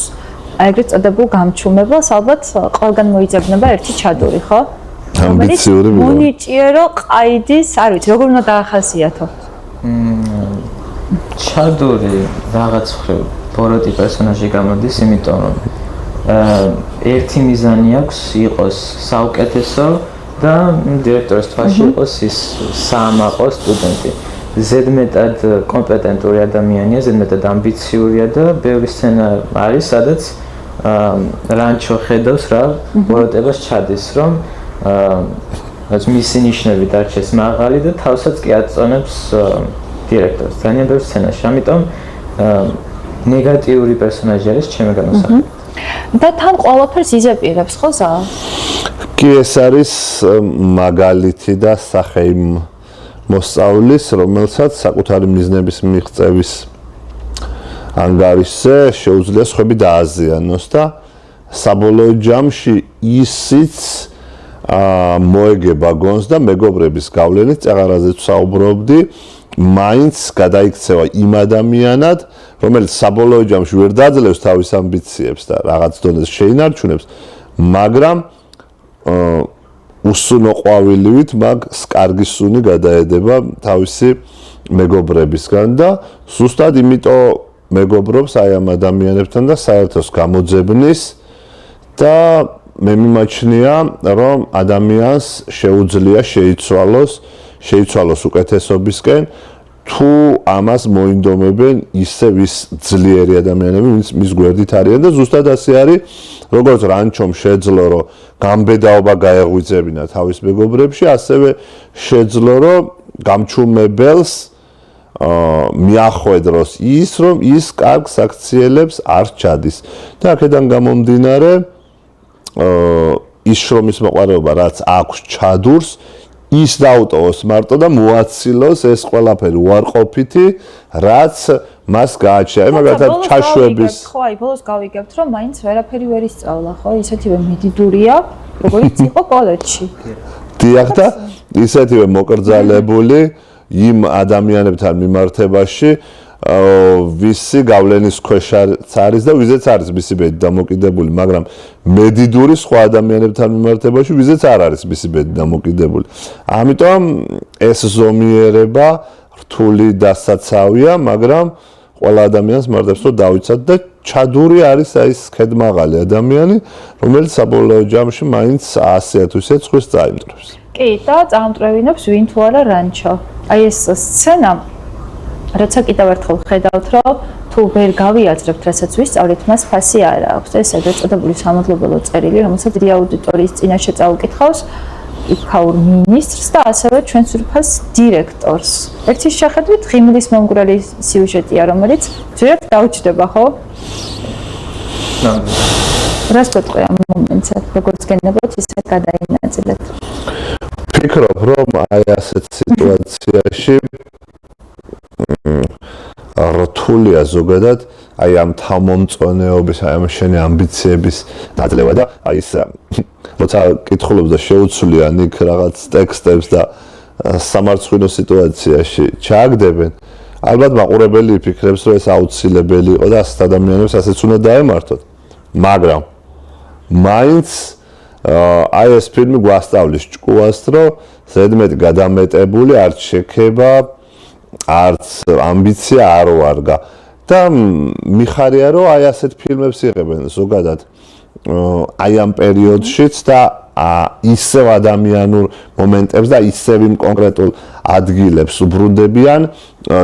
ეგრეთ წოდებულ გამჩუმებელს, ალბათ ყველგან მოიძებნება ერთი ჩადური, ხო? ამბიციური ვიღა. მონიჭიერო ყაიდის, არ ვიცი, როგორ უნდა დაახასიათო? ჩადური რაღაც მხრივ ბოროტი პერსონაჟი გამოდის, იმიტომ რომ ერთი მიზანი აქვს იყოს საუკეთესო და დირექტორის თვალში იყოს ის საამაყო სტუდენტი. ზედმეტად კომპეტენტური ადამიანია, ზედმეტად ამბიციურია და ბევრი სცენა არის, სადაც რანჩო ხედავს რა ბოროტებას ჩადის, რომ რაც მისი ნიშნები დარჩეს მაღალი და თავსაც კი აწონებს დირექტორს. ძალიან ბევრი სცენაში, ამიტომ ნეგატიური პერსონაჟი არის ჩემი განმსხვავებით. და თან ყველაფერს იზეპირებს ხო ზა? კი, ეს არის მაგალითი და სახე იმ მოსწავლის, რომელსაც საკუთარი მიზნების მიღწევის ანგარიშზე შეუძლია სხვები დააზიანოს და საბოლოო ჯამში ისიც მოეგება გონს და მეგობრების გავლენით წეღარაზე ვსაუბრობდი მაინც გადაიქცევა იმ ადამიანად, რომელიც საბოლოო ჯამში ვერ დაძლევს თავის ამბიციებს და რაღაც დონეს შეინარჩუნებს, მაგრამ უსუნო ყვავილივით მაგ კარგი სუნი გადაედება თავისი მეგობრებისგან და ზუსტად იმიტომ მეგობრობს აი ამ ადამიანებთან და საერთოს გამოძებნის და მე მიმაჩნია, რომ ადამიანს შეუძლია შეიცვალოს უკეთესობისკენ, თუ ამას მოინდომებენ ისევ ის ძლიერი ადამიანები, ვინც მის გვერდით არიან და ზუსტად ასე არის, როგორც რანჩომ შეძლო, რომ გამბედაობა გაეღვიძებინა თავის მეგობრებში, ასევე შეძლო, რომ გამჩუმებელს მიახვედროს ის, რომ ის კარგ საქციელებს არ ჩადის. და აქედან გამომდინარე, ის შრომის მოყვარეობა, რაც აქვს ჩადურს, ის დაუტოვოს მარტო და მოაცილოს ეს ყველაფერი უარყოფითი, რაც მას გააჩნია. მაგალითად, ჩაშვების. ხო, აი, ბოლოს გავიგებთ, რომ მაინც ვერაფერი ვერ ისწავლა, ხო? ისეთივე მედიდურია, როგორც იყო კოლეჯში. დიახ და ისეთივე მოკრძალებული იმ ადამიანებთან მიმართებაში, ვისი გავლენის ქვეშ არის და ვიზეც არის მისი ბედი დამოკიდებული, მაგრამ მედიდური სხვა ადამიანებთან მიმართებაში ვიზეც არ არის მისი ბედი დამოკიდებული. ამიტომ ეს ზომიერება რთული დასაცავია, მაგრამ ყველა ადამიანს მარტებს რომ დავიცად და ჩადური არის აი ეს ქედმაღალი ადამიანი, რომელიც საბოლოო ჯამში მაინც 100 თუ ისე ცხვირს წაიმტრევს. კი, და წამტრევინებს ვინ თუ არა რანჩო. აი ეს სცენა როცა კიდევ ერთხელ ხედავთ, რომ თუ ვერ გავიაზრებთ, რასაც ვისწავლით, მას ფასი არ აქვს. ეს ეგრეთ წოდებული სამადლობელო წერილი, რომელსაც დიდი აუდიტორიის წინაშე წაუკითხავს იქაურ მინისტრს და ასევე ჩვენს უფროს დირექტორს. ერთის შეხედვით ღიმილის მომგვრელი სიუჟეტია, რომელიც ძირად დაუჩდება, ხო? რას გეტყვი ამ მომენტზე, როგორც გენებოთ, ისე გადაინაწილეთ. ფიქრობ, რომ აი ასეთ სიტუაციაში რთულია ზოგადად აი ამ თავმომწონეობის, აი ამ შენი ამბიციების დაძლევა და აი ეს როცა კითხულობს და შეუცვლიან იქ რაღაც ტექსტებს და სამარცხვინო სიტუაციაში ჩააგდებენ, ალბათ მაყურებელი იფიქრებს, რომ ეს აუცილებელი იყო და ასეთ ადამიანებს ასეც უნდა დაემართოთ. მაგრამ მაინც აი ეს ფილმი გვასწავლის ჭკუას, რომ ზედმეტ გადამეტებული არ შექება არც ამბიცია არ ვარგა და მიხარია რომ აი ასეთ ფილმებს იღებენ ზოგადად აი ამ პერიოდშიც და ისევ ადამიანურ მომენტებს და ისევ იმ კონკრეტულ ადგილებს უბრუნდებიან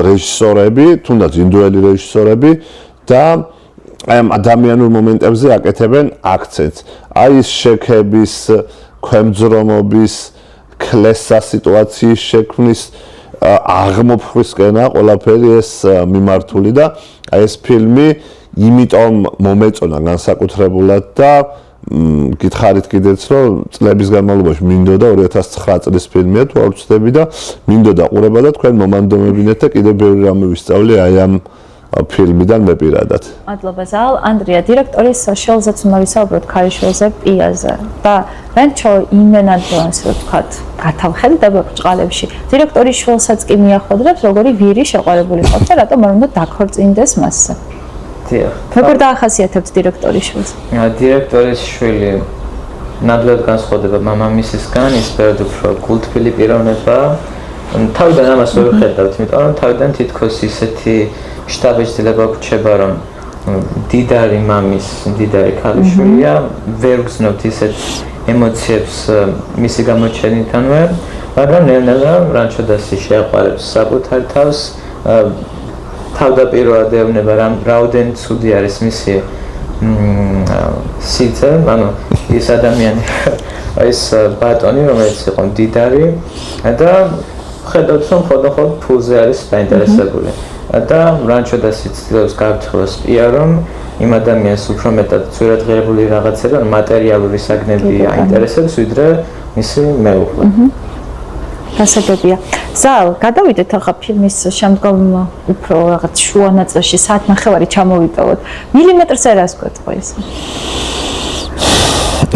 რეჟისორები, თუნდაც ინდოელი რეჟისორები და აი ამ ადამიანურ მომენტებზე აკეთებენ აქცენტს. აი ეს შექების, ქვემძრომობის, ქლესა სიტუაციის შექმნის აღმოფხვისკენა ყველაფერი ეს მიმართული და აი ეს ფილმი იმიტომ მომეწონა განსაკუთრებულად და გითხარით კიდეც რომ წლების განმავლობაში მინდოდა 2009 წლის ფილმია თუ არ ვცდები და მინდოდა ყურება და თქვენ მომანდომებინეთ და კიდევ ბევრი რამე ვისწავლე აი ამ ფილმიდან მე პირადად. მადლობა ზალ, ანდრია დირექტორის შელზეც უნდა ვისაუბროთ ქალიშვილზე პიაზე და რანჩო იმენადონს რო ვთქვათ, გათავხედდება ბრჭყალებში. დირექტორის შვილსაც კი მიახვედრებს, როგორი ვირი შეყვარებული ყავს და რატომ არ უნდა დაქორწინდეს მასზე. დიახ. როგორ დაახასიათებთ დირექტორის შვილს? დირექტორის შვილი ნამდვილად განსხვავდება მამამისისგან, ის ბევრად უფრო კულტფილი პიროვნება. თავიდან ამას ვერ ხედავთ, იმიტომ რომ თავიდან თითქოს ისეთი შტაბეჭდილება გრჩება, რომ დიდარი მამის, დიდარი ქალიშვილია, ვერ გრძნობთ ისეთ ემოციებს მისი გამოჩენითანვე, მაგრამ ნელ-ნელა რანჩოდასი შეაყვარებს საკუთარ თავს, თავდაპირველად ეუბნება რაოდენ ცუდი არის მისი სიძე, ანუ ის ადამიანი, ეს ბატონი, რომელიც იყო მდიდარი და ხედავთ, რომ ხოდახოდ ფულზე არის დაინტერესებული. და რანჩოდასი ცდილობს გააფრთხილოს პია, რომ იმ ადამიანს უფრო მეტად ძვირადღირებული რაღაცები, მატერიალური საგნები აინტერესებს, ვიდრე მისი მეუღლე. გასაგებია. ზალ, გადავიდეთ ახლა ფილმის შემდგომ უფრო რაღაც შუა ნაწილში, საათნახევარი ჩამოვიტოვოთ. მილიმეტრზე რას გვეტყვის?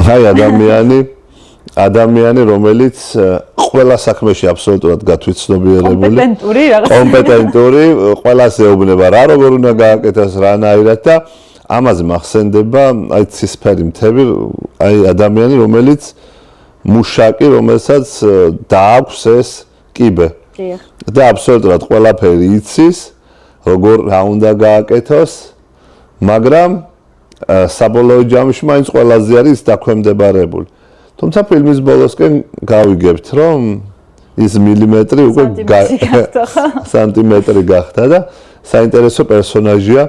აი ადამიანი ადამიანი, რომელიც ყველა საქმეში აბსოლუტურად გათვითცნობიერებული, კომპეტენტური, ყველას ეუბნება რა როგორ უნდა გააკეთოს, რანაირად და ამაზე მახსენდება აი ცისფერი მთები, აი ადამიანი, რომელიც მუშაკი, რომელსაც დააქვს ეს კიბე. და აბსოლუტურად ყველაფერი იცის, როგორ რა უნდა გააკეთოს, მაგრამ საბოლოო ჯამში მაინც ყველაზე არის დაქვემდებარებული. თუმცა ფილმის ბოლოსკენ გავიგებთ, რომ ის მილიმეტრი უკვე სანტიმეტრი გახდა და საინტერესო პერსონაჟია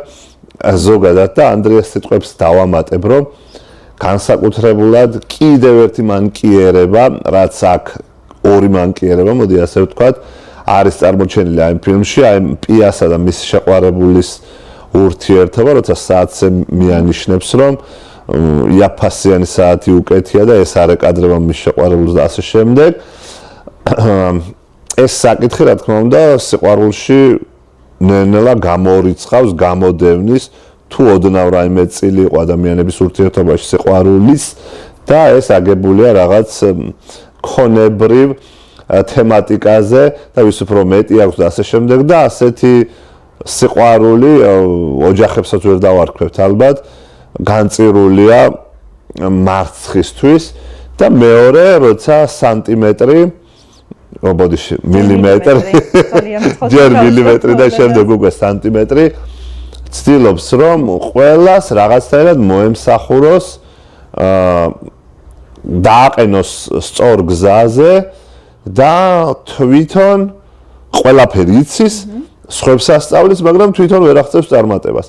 ზოგადად და ანდრიას სიტყვებს დავამატებ, რომ განსაკუთრებულად კიდევ ერთი მანკიერება, რაც აქ ორი მანკიერება, მოდი ასე ვთქვათ, არის წარმოჩენილი აი ფილმში, აი პიასა და მისი შეყვარებულის ურთიერთობა, როცა საათზე მიანიშნებს, რომ იაფასიანი საათი უკეთია და ეს არ ეკადრება მის შეყვარებულს და ასე შემდეგ. ეს საკითხი, რა თქმა უნდა, სიყვარულში ნელ-ნელა გამორიცხავს, გამოდევნის, თუ ოდნავ რაიმე წილი იყო ადამიანების ურთიერთობაში სიყვარულის და ეს აგებულია რაღაც ქონებრივ თემატიკაზე და ვის უფრო მეტი აქვს და ასე შემდეგ და ასეთი სიყვარული ოჯახებსაც ვერ დავარქვევთ ალბათ განწირულია მარცხისთვის და მეორე როცა სანტიმეტრი ობოდიში მილიმეტრი ჯერ მილიმეტრი და შემდეგ უკვე სანტიმეტრი ცდილობს რომ ყველას რაღაცნაირად მოემსახუროს დააყენოს სწორ გზაზე და თვითონ ყველაფერი იცის, სხვებს ასწავლის, მაგრამ თვითონ ვერ აღწევს წარმატებას.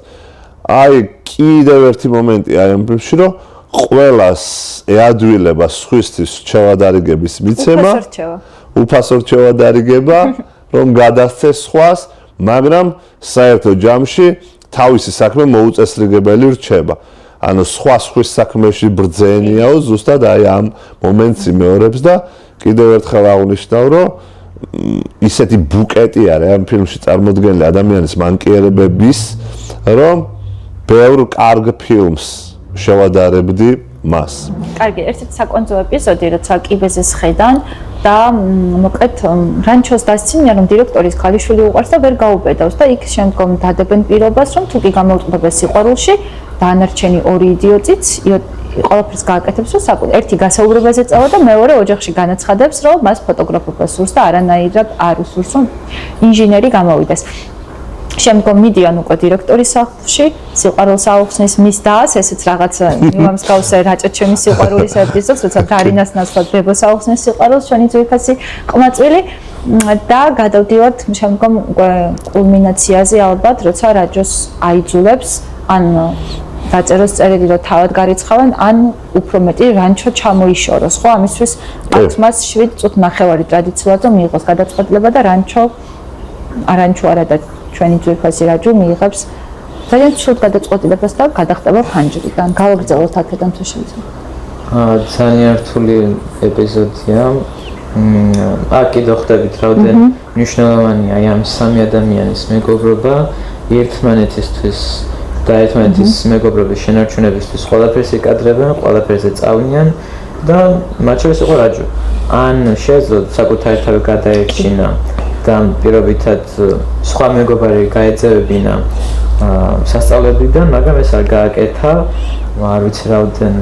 აი, კიდევ ერთი მომენტია ამ ფილმში, რომ ყველას ეადვილება სხვისთვის რჩევადარიგების მიცემა, უფასო რჩევადარიგება, რომ გადასცეს სხვას, მაგრამ საერთო ჯამში თავისი საქმე მოუწესრიგებელი რჩება. ანუ სხვის საქმეში ბრძენიაო, ზუსტად აი ამ მომენტს იმეორებს და კიდევ ერთხელ აღნიშნავ, რომ ისეთი ბუკეტი არის ამ ფილმში წარმოდგენილი ადამიანის მანკიერებების, რომ ბევრ კარგ ფილმს შევადარებდი მას. კარგი, ერთ-ერთი საკონცერტო ეპიზოდი, როცა კიბეზე სხედან და მოკლედ რანჩოს დასცინია, რომ დირექტორის ქალიშვილი უყვარს და ვერ გაუბედავს და იქ შემდგომ დადებენ პირობას, რომ თუ კი გამოუწყდება სიყვარულში, დანარჩენი ორი იდიოტიც ყველაფერს გააკეთებს, რომ ერთი გასაუბრებაზე წავა და მეორე ოჯახში განაცხადებს, რომ მას ფოტოგრაფობა სურს და არანაირად არ უსურს, რომ ინჟინერი გამოვიდეს. შემდგომ მიდიან უკვე დირექტორის სახლში, სიყვარულს აუხსნის მის დას, ესეც რაღაც იმამსგავსე რაჭა ჩემი სიყვარულის ეპიზოდს, როცა გარინას ნაცვლად ბებოს აუხსნის სიყვარულს, ჩვენი ძვირფასი ყმაწვილი და გადავდივართ შემდგომ კულმინაციაზე ალბათ, როცა რაჯოს აიძულებს, ან დაწეროს წერილი, რომ თავად გარიცხავენ, ან უფრო მეტი რანჩო ჩამოიშოროს, ხო? ამისთვის აქვს მას 7 წუთი ნახევარი ტრადიციულად რომ მიიღოს გადაწყვეტილება და რანჩო არა და ჩვენი ძვირფასი რაჯო მიიღებს ძალიან ცუდ გადაწყვეტილებას და გადახტება ფანჯრიდან. გავაგრძელოთ აქედან თუ შეიძლება. ძალიან რთული ეპიზოდია. აქ კიდევ ხვდებით, რაოდენ მნიშვნელოვანია აი ამ სამი ადამიანის მეგობრობა ერთმანეთისთვის და ერთმანეთის მეგობრობის შენარჩუნებისთვის ყველაფერს იკადრებენ, ყველაფერზე წავნიან და მათ შორის იყო რაჯო. ან შეეძლოთ საკუთარი თავი გადაერჩინა და პირობითად სხვა მეგობარი გაეძევებინა სასწავლებლიდან, მაგრამ ეს არ გააკეთა, არ ვიცი რაოდენ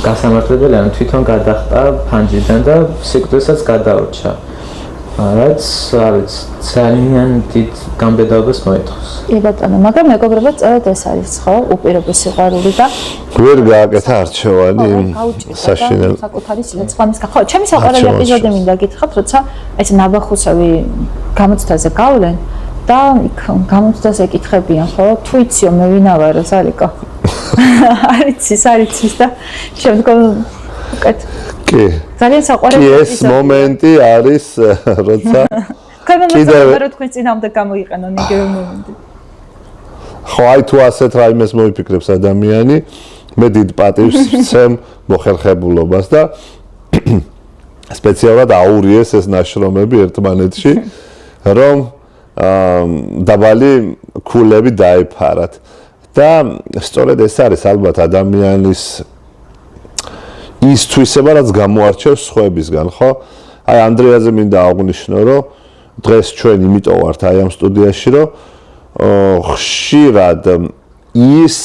გასამართლებელი, ანუ თვითონ გადახტა ფანჯრიდან და სიკვდილსაც გადაურჩა. რაც არის ძალიან დიდ გამბედაობას მოითხოვს. კი ბატონო, მაგრამ მეგობრობა სწორედ ეს არის, ხო? უპირობო სიყვარული და ვერ გააკეთა არჩევანი საშინელ საკუთარი სიცოცხლის ხო, ჩემი საყვარელი ეპიზოდი მინდა გითხრათ, როცა ეს ნაბახუსავი გამოცდაზე გავლენ და იქ გამოცდაზე ეკითხებიან, ხო? თუ იციო მე ვინა ვარო, ზარიკო. არიცის და შემდგომ უკეთ კი. ძალიან საყვარელი ეს მომენტი არის, როცა კიდევ თქვენ წინამდე გამოიყენონ იგივე მომენტი. ხო, აი თუ ასეთ რაიმეს მოიფიქრებს ადამიანი, მე დიდ პატივს ვცემ მოხერხებულობას და სპეციალურად აურიეს ეს ნაშრომები ერთმანეთში, რომ დაბალი ქულები დაეფარათ. და სწორედ ეს არის ალბათ ადამიანის ის თვისება, რაც გამოარჩევს სხვებისგან, ხო? აი ანდრეაზე მინდა აღვნიშნო, რომ დღეს ჩვენ იმიტომ ვართ აი ამ სტუდიაში, რომ ხშირად ის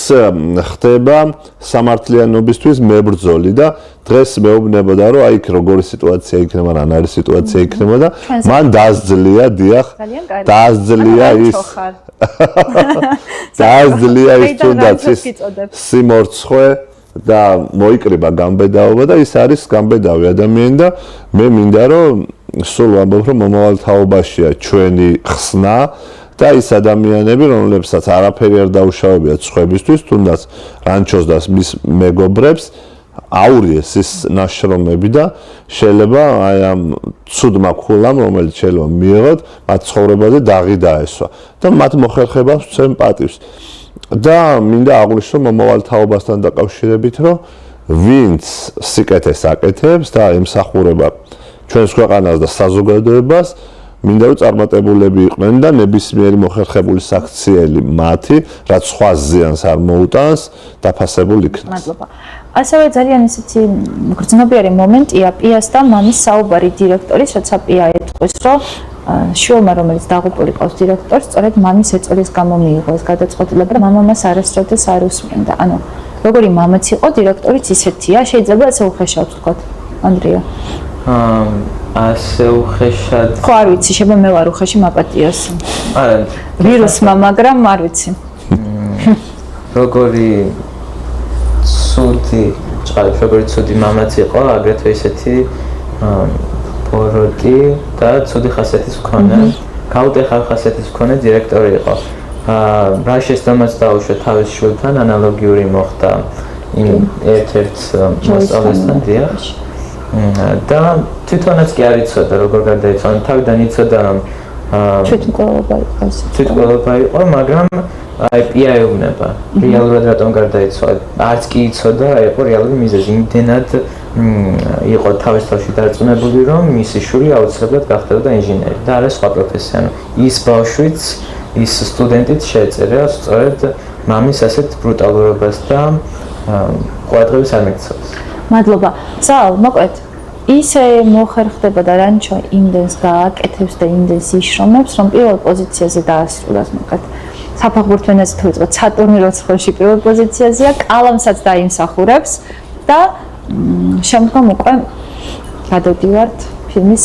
ხდება სამართლიანობისთვის მებრძოლი და დღეს მეუბნებოდა, რომ აი როგორი სიტუაცია იქნება, რა არის სიტუაცია იქნება და მან დაძლია, დიახ, დაძლია ის დაძლია ის თუნდაც ის სიმორცხვე და მოიკრიბა გამბედაობა და ის არის გამბედავი ადამიანი და მე მინდა რომ სულ ვამბობ რომ მომავალ თაობაშია ჩვენი ხსნა და ის ადამიანები რომლებსაც არაფერი არ დაუშავებიათ სხვებისთვის თუნდაც რანჩოს და მის მეგობრებს აურიეს ის ნაშრომები და შეიძლება აი ამ ცუდმა ქულამ რომელიც შეიძლება მიიღოთ მათ ცხოვრებაზე დაღი დაესვა და მათ მოხერხებას ვცემ პატივს და მინდა აღვნიშნო მომავალ თაობასთან დაკავშირებით რომ ვინც სიკეთეს აკეთებს და ემსახურება ჩვენს ქვეყანას და საზოგადოებას მინდა რომ წარმატებულები იყვნენ და ნებისმიერი მოხერხებული საქციელი მათი რაც სხვა ზიანს არ მოუტანს დაფასებულ იქნას. მადლობა. ასევე ძალიან ისეთი გრძნობიარე მომენტია პიას და მამის საუბარი დირექტორის, როცა პია ეტყვის, რომ შვილმა რომელიც დაღუპული ყავს დირექტორს, სწორედ მამის ეწოლის გამო მიიღო ეს გადაწყვეტილება, რომ მამა მას არასდროს არ უსმენდა. ანუ როგორი მამაც იყო, დირექტორიც ისეთია, შეიძლება ასე უხეშად ვთქვათ, ანდრია. ასე უხეშად. ხო, არ ვიცი, შეიძლება მე ვარ უხეში მაპატიას. არა, ვირუსმა, მაგრამ არ ვიცი. როგორი ცუდი, ჭყალებს, როგორი ცუდი მამაც იყო, აგრეთვე ისეთი ბოროტი და ცუდი ხასიათის მქონე, გაუტეხავი ხასიათის მქონე დირექტორი იყო. რა შეცდომაც დაუშვა თავის შვილთან, ანალოგიური მოხდა იმ ერთ-ერთ მოსწავლესთან, დიახ. და თვითონაც კი არ იცოდა როგორ გარდაიცვალა, თავიდან იცოდა რომ თვითმკვლელობა იყო, მაგრამ აი პია ეუბნება, რეალურად რატომ გარდაიცვალა. არც კი იცოდა რა იყო რეალური მიზეზი, იმდენად იყო თავის თავში დარწმუნებული, რომ მისი შვილი აუცილებლად გახდებოდა ინჟინერი და არა სხვა პროფესია. ის ბავშვიც, ის სტუდენტიც შეეწერა სწორედ მამის ასეთ ბრუტალურობას და ყურადღების არ მიქცევს. მადლობა. ზალ, მოკლედ, ისე მოხერხდება რანჩო იმდენს გააკეთებს და იმდენს იშრომებს, რომ პირველ პოზიციაზე დაასრულას მოკლედ. საფეხბურთო ენაზე თუ ვიწყოთ, სატურნი როცხოში პირველ პოზიციაზეა, კალამსაც დაიმსახურებს და შემდგომ უკვე გადავდივართ ფილმის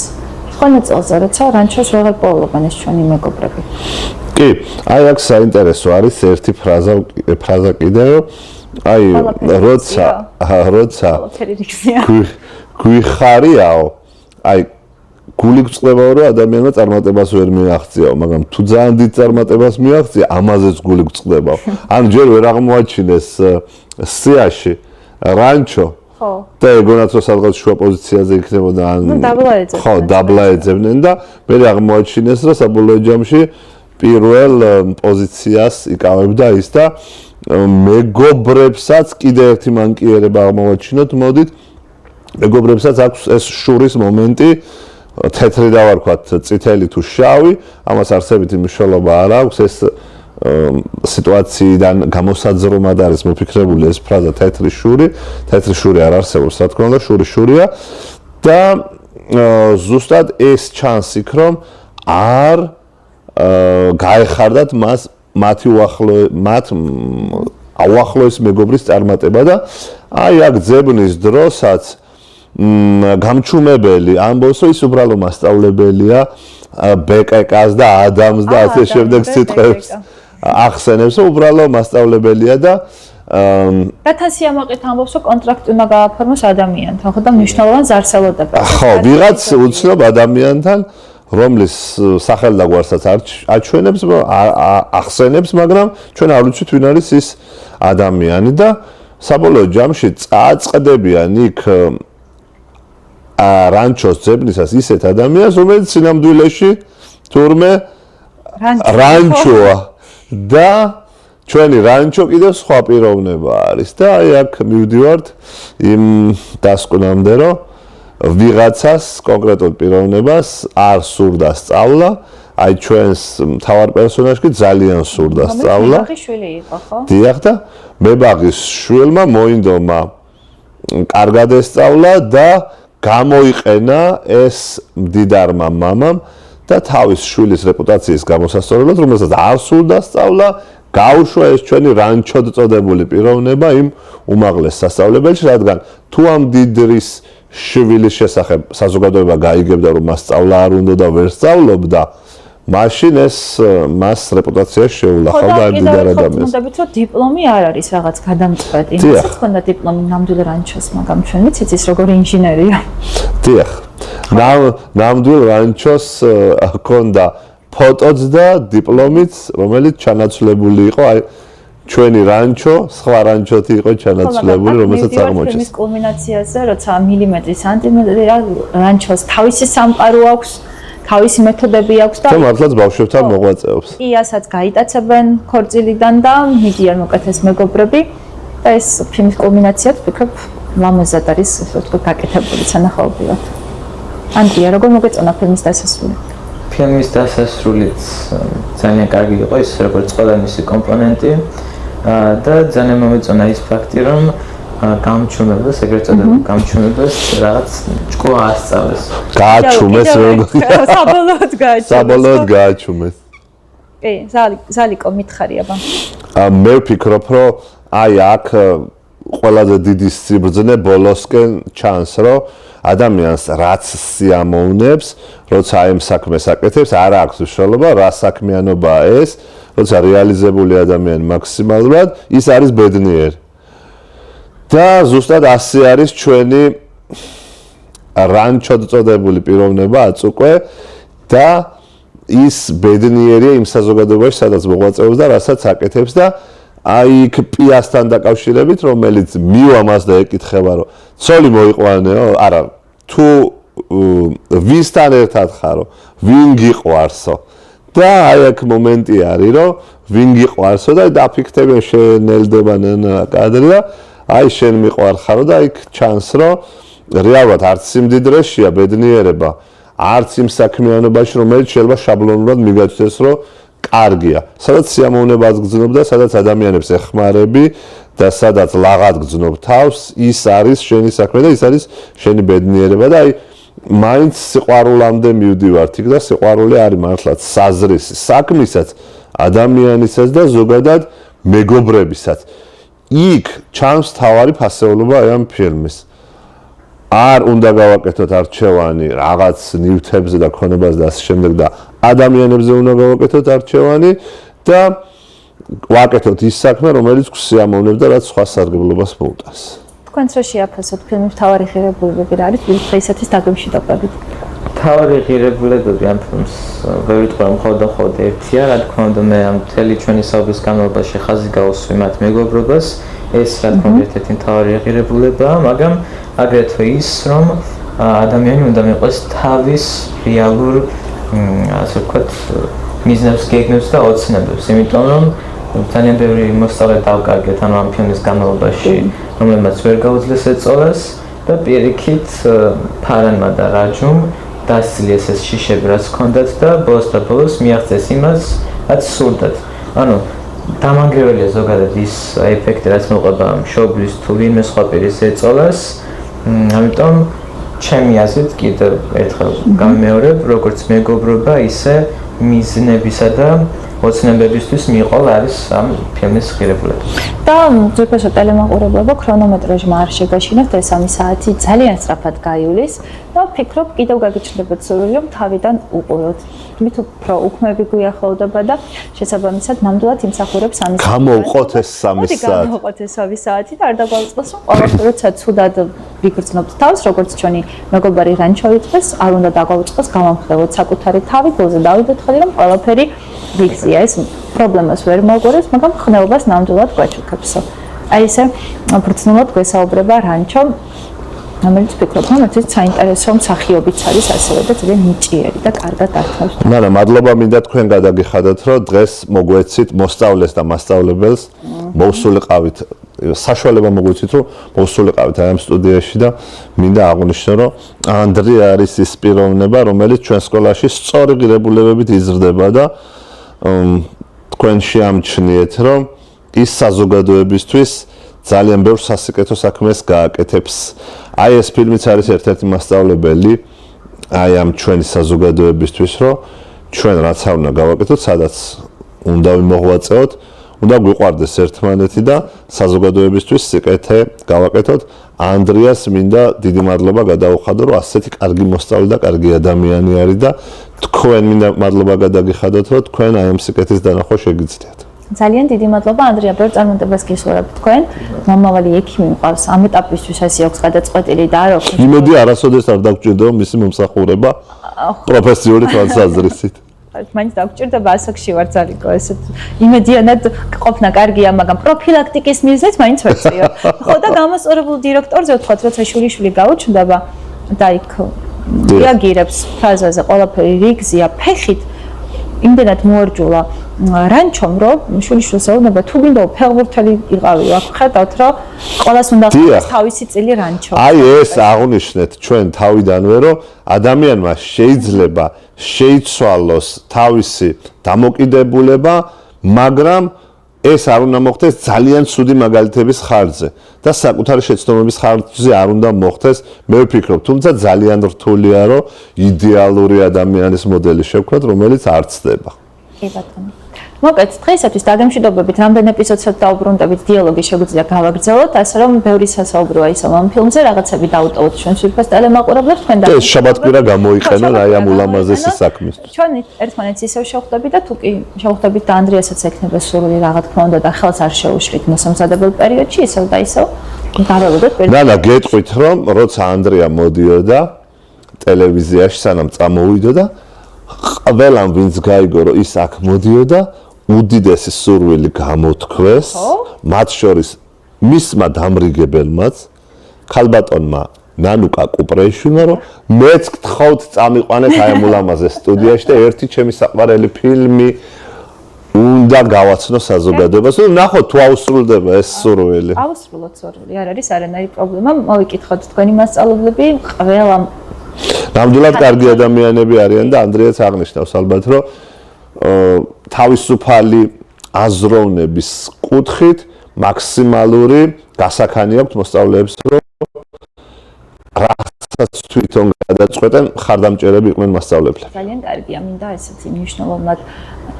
სხვა წელზე, როცა რანჩოს ვეღარ პოულობენ ეს ჩვენი მეგობრები. კი, აი აქ საინტერესო არის ერთი ფრაზა კიდევ აი როცა გვიხარიაო აი გული გწყდებაო რომ ადამიანმა წარმატებას ვერ მიაღწიაო მაგრამ თუ ძალიან დიდ წარმატებას მიაღწია ამაზეც გული გწყდებაო ანუ ჯერ ვერ აღმოაჩინეს სიაში რანჩო ხო და ეგონაც რომ სადღაც შუა პოზიციაზე იქნებოდა ან ხო დაბლა ეძებდნენ და მე აღმოაჩინეს რომ საბოლოო ჯამში პირველ პოზიციას იკავებდა ის და მეგობრებსაც კიდე ერთი მანკიერება აღმოვაჩინოთ მოდით მეგობრებსაც აქვს ეს შურის მომენტი თეთრი და ვარქვათ წითელი თუ შავი ამას არსებითი მნიშვნელობა არ აქვს ეს სიტუაციიდან გამოსაძრომად არის მოფიქრებული ეს ფრაზა თეთრი შური არ არსებობს რა თქმა უნდა შურია და ზუსტად ეს ჩანს იქ რომ არ გაეხარდათ მათი უახლოეს მეგობრის წარმატება და აი აქ ძებნის დროსაც გამჩუმებელი ამბობს რომ ის უბრალო მასწავლებელია ბეკეკას და ადამს და ასე შემდეგ სიტყვებს ახსენებს რომ უბრალო მასწავლებელია და რათა სიამაყით ამბობს რომ კონტრაქტი უნდა გააფორმოს ადამიანთან ხო და მნიშვნელოვან ზარსელოდება ხო ვიღაც უცნობ ადამიანთან რომლის სახელ და გვარსაც აჩვენებს ახსენებს მაგრამ ჩვენ არ ვიცით ვინ არის ის ადამიანი და საბოლოო ჯამში წააწყდებიან იქ რანჩოს ძებნისას ისეთ ადამიანს რომელიც სინამდვილეში თურმე რანჩოა და ჩვენი რანჩო კიდევ სხვა პიროვნება არის და აი აქ მივდივართ იმ დასკვნამდე რომ ვიღაცას კონკრეტულ პიროვნებას არ სურდა სწავლა აი ჩვენს მთავარ პერსონაჟს ძალიან სურდა სწავლა მებაღის შვილი იყო ხო? დიახ და მებაღის შვილმა მოინდომა კარგად ესწავლა და გამოიყენა ეს მდიდარმა მამამ და თავის შვილის რეპუტაციის გამოსასწორებლად, რომელსაც არ სურდა სწავლა, გაუშვა ეს ჩვენი რანჩოდ წოდებული პიროვნება იმ უმაღლეს სასწავლებელში, რადგან თუ ამ დიდრის შვილის შესახებ საზოგადოება გაიგებდა, რომ მას სწავლა არ უნდა და ვერ სწავლობდა, მაშინ ეს მას რეპუტაციაში შეულახავდა ამ დიდარ ადამიანს. ხოდებით რომ დიპლომი არ არის რაღაც გადამწყვეტი. მასაც ქონდა დიპლომი ნამდვილ რანჩოს, მაგრამ ჩვენ ვიცით ის როგორი ინჟინერია. დიახ. ნამდვილ რანჩოს ჰქონდა ფოტოც და დიპლომიც, რომელიც ჩანაცვლებული იყო, აი ჩვენი რანჩო, სხვა რანჩოთი იყო ჩანაცვლებული, რომელსაც აღმოჩნდა. ფილმის კულმინაციაზე, როცა მილიმეტრი, სანტიმეტრი რანჩოს თავისი სამყარო აქვს, თავისი მეთოდები აქვს და მართლაც ბავშვებთან მოღვაწეობს. კი, ასაც გაიტაცებენ ქორწილიდან და მიდიან უკეთეს მეგობრები და ეს ფილმის კულმინაციაც ვფიქრობ ლამაზად არის, ასე ვთქვათ, გაკეთებული სანახაობრივად. ანდრია, როგორ მოგეწონა ფილმის დასასრული? ფილმის დასასრულიც ძალიან კარგი იყო, ის როგორც ყველა მისი კომპონენტი და ძალიან მომეწონა ის ფაქტი, რომ გამჩუმებას, ეგრეთ წოდებული გამჩუმებას რაღაც ჭკუა ასწავლეს. გააჩუმეს როგორ საბოლოოდ გააჩუმეს. კი, ზალიკო მითხარი აბა. მე ვფიქრობ, რომ აი აქ ყველაზე დიდი სიბრძნე ბოლოსკენ ჩანს, რომ ადამიანს რაც სიამოვნებს, როცა აი ამ საქმეს აკეთებს, არ აქვს მნიშვნელობა რა საქმიანობაა ეს, როცა რეალიზებული ადამიანი მაქსიმალურად, ის არის ბედნიერი. და ზუსტად ასე არის ჩვენი რანჩოდ წოდებული პიროვნებაც უკვე და ის ბედნიერია იმ საზოგადოებაში, სადაც მოღვაწეობს და რასაც აკეთებს და აი იქ პიასთან დაკავშირებით, რომელიც მივამას და ეკითხება, რომ ცოლი მოიყვანეო, არა, თუ ვისთან ერთად ხარო, ვინ გიყვარსო? და აი აქ მომენტი არის, რომ ვინ გიყვარსო და დაფიქრდება შენელდება კადრი და აი შენ მიყვარხარო და იქ ჩანს, რომ რეალურად არც სიმდიდრეშია ბედნიერება, არც იმ საქმიანობაში, რომელიც შეიძლება შაბლონურად მიგაჩნდეს, რომ კარგია. სადაც სიამოვნებაც გძნობ და სადაც ადამიანებს ეხმარები და სადაც ლაღად გძნობ თავს, ის არის შენი საქმე და ის არის შენი ბედნიერება და აი მაინც სიყვარულამდე მივდივართ იქ და სიყვარული არის მართლაც საზრისი საქმისაც, ადამიანისაც და ზოგადად მეგობრებისაც. იქ ჩანს თავარი ფასეულობა აი ამ ფილმის. არ უნდა გავაკეთოთ არჩევანი რაღაც ნივთებზე და ქონებაზე და ასე შემდეგ და ადამიანებზე უნდა გავაკეთოთ არჩევანი და ვაკეთოთ ის საქმე, რომელიც გვსიამოვნებს და რაც სხვა სარგებლობას მოუტანს. თქვენც რა შეაფასოთ ფილმის მთავარი ღირებულებები რა არის დღეისათვის დაგემშვიდობებით? მთავარი ღირებულებები ამ ფილმს ვერ ვიტყვი რომ მხოლოდ ერთია, რა თქმა უნდა მე ამ მთელი ჩვენი საუბრის განმავლობაში ხაზი გავუსვი მათ მეგობრობას, ეს რა თქმა უნდა ერთ-ერთი მთავარი ღირებულებაა, მაგრამ აგრეთვე ის რომ ადამიანი უნდა მიყვეს თავის რეალურ ასე ვთქვათ მიზნებს, გეგმებს და ოცნებებს, იმიტომ რომ ძალიან ბევრი მოსწავლე დავკარგეთ ამ ფილმის განმავლობაში, რომელმაც ვერ გაუძლეს ეწოლას და პირიქით ფარანმა და რაჯუმ დასწიეს ეს შიშები, რაც ჰქონდათ და ბოლოს მიაღწეს იმას, რაც სურდათ. ანუ დამანგრეველია ზოგადად ის ეფექტი, რაც მოყვება მშობლის თუ ვინმე სხვა პირის ეწოლას. ამიტომ ჩემი აზრით კიდევ ერთხელ გამეორებ, როგორც მეგობრობა, ისე მიზნებისა და ოცნებებისთვის მიყოლ არის ამ ფილმის ღირებულება. და ძვირფასო ტელემაყურებლებო ქრონომეტრაჟმა არ შეგაშინოთ, ეს 3 საათი ძალიან სწრაფად გაივლის და ვფიქრობ კიდევ გაგიჩნდებათ სურვილი რომ თავიდან უყუროთ. მით უფრო უქმები გვიახლოვდება და შესაბამისად ნამდვილად იმსახურებს 3 საათი. გამოვყოთ ეს 3 საათი. გამოვყოთ ეს 3 საათი და არ დაგვაუწყდეს რომ ყველაფერი როცა ცუდად ვიგრძნობთ თავს, როგორც ჩვენი მეგობარი რანჩო იწყეს, არ უნდა დაგვაუწყდეს გამამხნევოთ საკუთარი თავი, გულზე დავიდოთ ხოლმე რომ ყველაფერი ვიქცია, ეს პრობლემას ვერ მოგვარებს, მაგრამ ხნეობას ნამდვილად გვაჩუქებსო. აი ესე ბრწყინვალედ გვესაუბრება რანჩო, რომელიც ვფიქრობ, რომ ეს საინტერესო მსახიობიც არის ასევე და ძალიან ნიჭიერი და კარგად ართმევს. მარა მადლობა მინდა თქვენ გადაგიხადოთ, რომ დღეს მოგვეცით მოსწავლეს და მასწავლებელს მოვსულიყავით. საშუალება მოგვეცით, რომ მოვსულიყავით აი ამ სტუდიაში და მინდა აღვნიშნო, რომ ანდრი არის ის პიროვნება, რომელიც ჩვენ სკოლაში სწორი ღირებულებებით იზრდება და თქვენ შეამჩნიეთ, რომ ის საზოგადოებისთვის ძალიან ბევრ სასიკეთო საქმეს გააკეთებს. აი ეს ფილმიც არის ერთ-ერთი მასწავლებელი აი ამ ჩვენი საზოგადოებისთვის, რომ ჩვენ რაც არ უნდა გავაკეთოთ, სადაც უნდა ვიმოღვაწეოთ, უნდა გვიყვარდეს ერთმანეთი და საზოგადოებისთვის სიკეთე გავაკეთოთ. ანდრიას მინდა დიდი მადლობა გადაუხადო, რომ ასეთი კარგი მოსწავლე და კარგი ადამიანი არის და თქვენ მინდა მადლობა გადაგიხადოთ, რომ თქვენ აი ამ სიკეთის დანახვა შეგიძლიათ. ძალიან დიდი მადლობა ანდრია, ბევრ წარმატებას გისურვებთ თქვენ. მომავალი ექიმი მყავს, ამ ეტაპისთვის ასე აქვს გადაწყვეტილი და არ აქვს. იმედი არასოდეს არ დაგჭირდება მისი მომსახურება პროფესიული თვალსაზრისით. მაინც დაგჭირდება ასაკში ვარ ძალიკო, ესეთ იმედიანად ყოფნა კარგია, მაგრამ პროფილაქტიკის მიზნით მაინც ვეწიო. ხო და გამოსწორებულ დირექტორზე ვთქვათ, როცა შვილიშვილი გაუჩნდება და იქ რეაგირებს ფრაზაზე ყველაფერი რიგზია ფეხით, იმდენად მოერჯულა რანჩომ, რომ შვილიშვილს ეუბნება, თუ გინდა ფეხბურთელი იყავი, აქ ხედავთ, რომ ყველას უნდა ხდეს თავისი წილი რანჩო. აი ეს აღნიშნეთ ჩვენ თავიდანვე, რომ ადამიანმა შეიძლება შეიცვალოს თავისი დამოკიდებულება, მაგრამ ეს არ უნდა მოხდეს ძალიან ცუდი მაგალითების ხარჯზე და საკუთარი შეცდომების ხარჯზე არ უნდა მოხდეს. მე ვფიქრობ, თუმცა ძალიან რთულია, რომ იდეალური ადამიანის მოდელი შევქმნათ, რომელიც არ ცდება. კი ბატონო. მოკეთ დღეისათვის დაგემშვიდობებით, რამდენ ეპიზოდს დავუბრუნდებით, დიალოგი შეგვიძლია გავაგრძელოთ, ასე რომ ბევრი სასაუბროა ისევ ამ ფილმზე, რაღაცები დავუტოვოთ ჩვენ სულფას ტელემაყურებლებს, თქვენ და ეს შაბათკვირა გამოიყენონ აი ამ ულამაზესი საქმისთვის. ჩვენ ერთმანეთს ისევ შევხვდებით და თუ კი შევხვდებით და ანდრიასაც ექნება სურვილი რაღაც თქმა უნდა და ხელს არ შეუშლით მოსამზადებელ პერიოდში, ისევ და ისევ გაველოდოთ პირველ. და გეტყვით, რომ როცა ანდრია მოდიოდა ტელევიზიაში სანამ წამოვიდოდა, ყველამ ვინც გაიგო, რომ ის აქ მოდიოდა, უდიდესი სურვილი გამოთქვეს, მათ შორის მისმა დამრიგებელმაც, ქალბატონმა ნანუკა კუპრეიშვილმა, რომ მეც გთხოვთ წამიყვანეთ აი ამ ულამაზეს სტუდიაში და ერთი ჩემი საყვარელი ფილმი უნდა გავაცნო საზოგადოებას, რომ ნახოთ თუ აუსრულდება ეს სურვილი. აუსრულოთ სურვილი, არ არის არანაირი პრობლემა, მოვიკითხოთ თქვენი მასწავლებლები, ყველამ ნამდვილად კარგი ადამიანები არიან და ანდრიაც აღნიშნავს ალბათ, რომ თავისუფალი აზროვნების კუთხით მაქსიმალური გასახანი აქვს მოსწავლეებს, რომ რასაც თვითონ გადაწყვეტენ, ხარდამჭერები იყვნენ მასწავლებლები. ძალიან კარგია, მინდა ესეთი მნიშვნელოვნად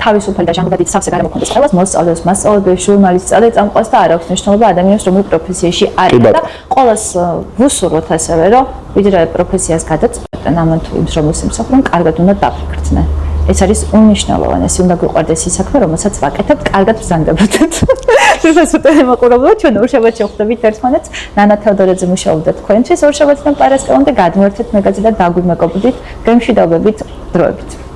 თავისუფალი და ჟანგბადით სავსე გარემოქმედეს ყველას მოსწავლეებს, მასწავლებლებს, ჟურნალისტს, წამყვას და არ აქვს მნიშვნელობა ადამიანს რომელ პროფესიაში არის და ყველას ვუსურვოთ ასევე, რომ ვიდრე პროფესიას გადაწყვეტენ, ამან თუ იმს რომელს იმსახურონ, კარგად უნდა დაფიქრდნენ. ეს არის უნიშნელოვანესი, უნდა გვიყვარდეს ის საქმე, რომელსაც ვაკეთებთ, კარგად ბრძანდებოდეთ. სულფასო ტელემაყურებლო, ჩვენ ორშაბათს შევხვდებით ერთმანეთს, ნანა თეოდორაძე მუშაობდა თქვენთვის ორშაბათიდან პარასკევამდე, გადმოერთეთ მეგაძე და დაგვიმეკობდით, გემშვიდობებით დროებით.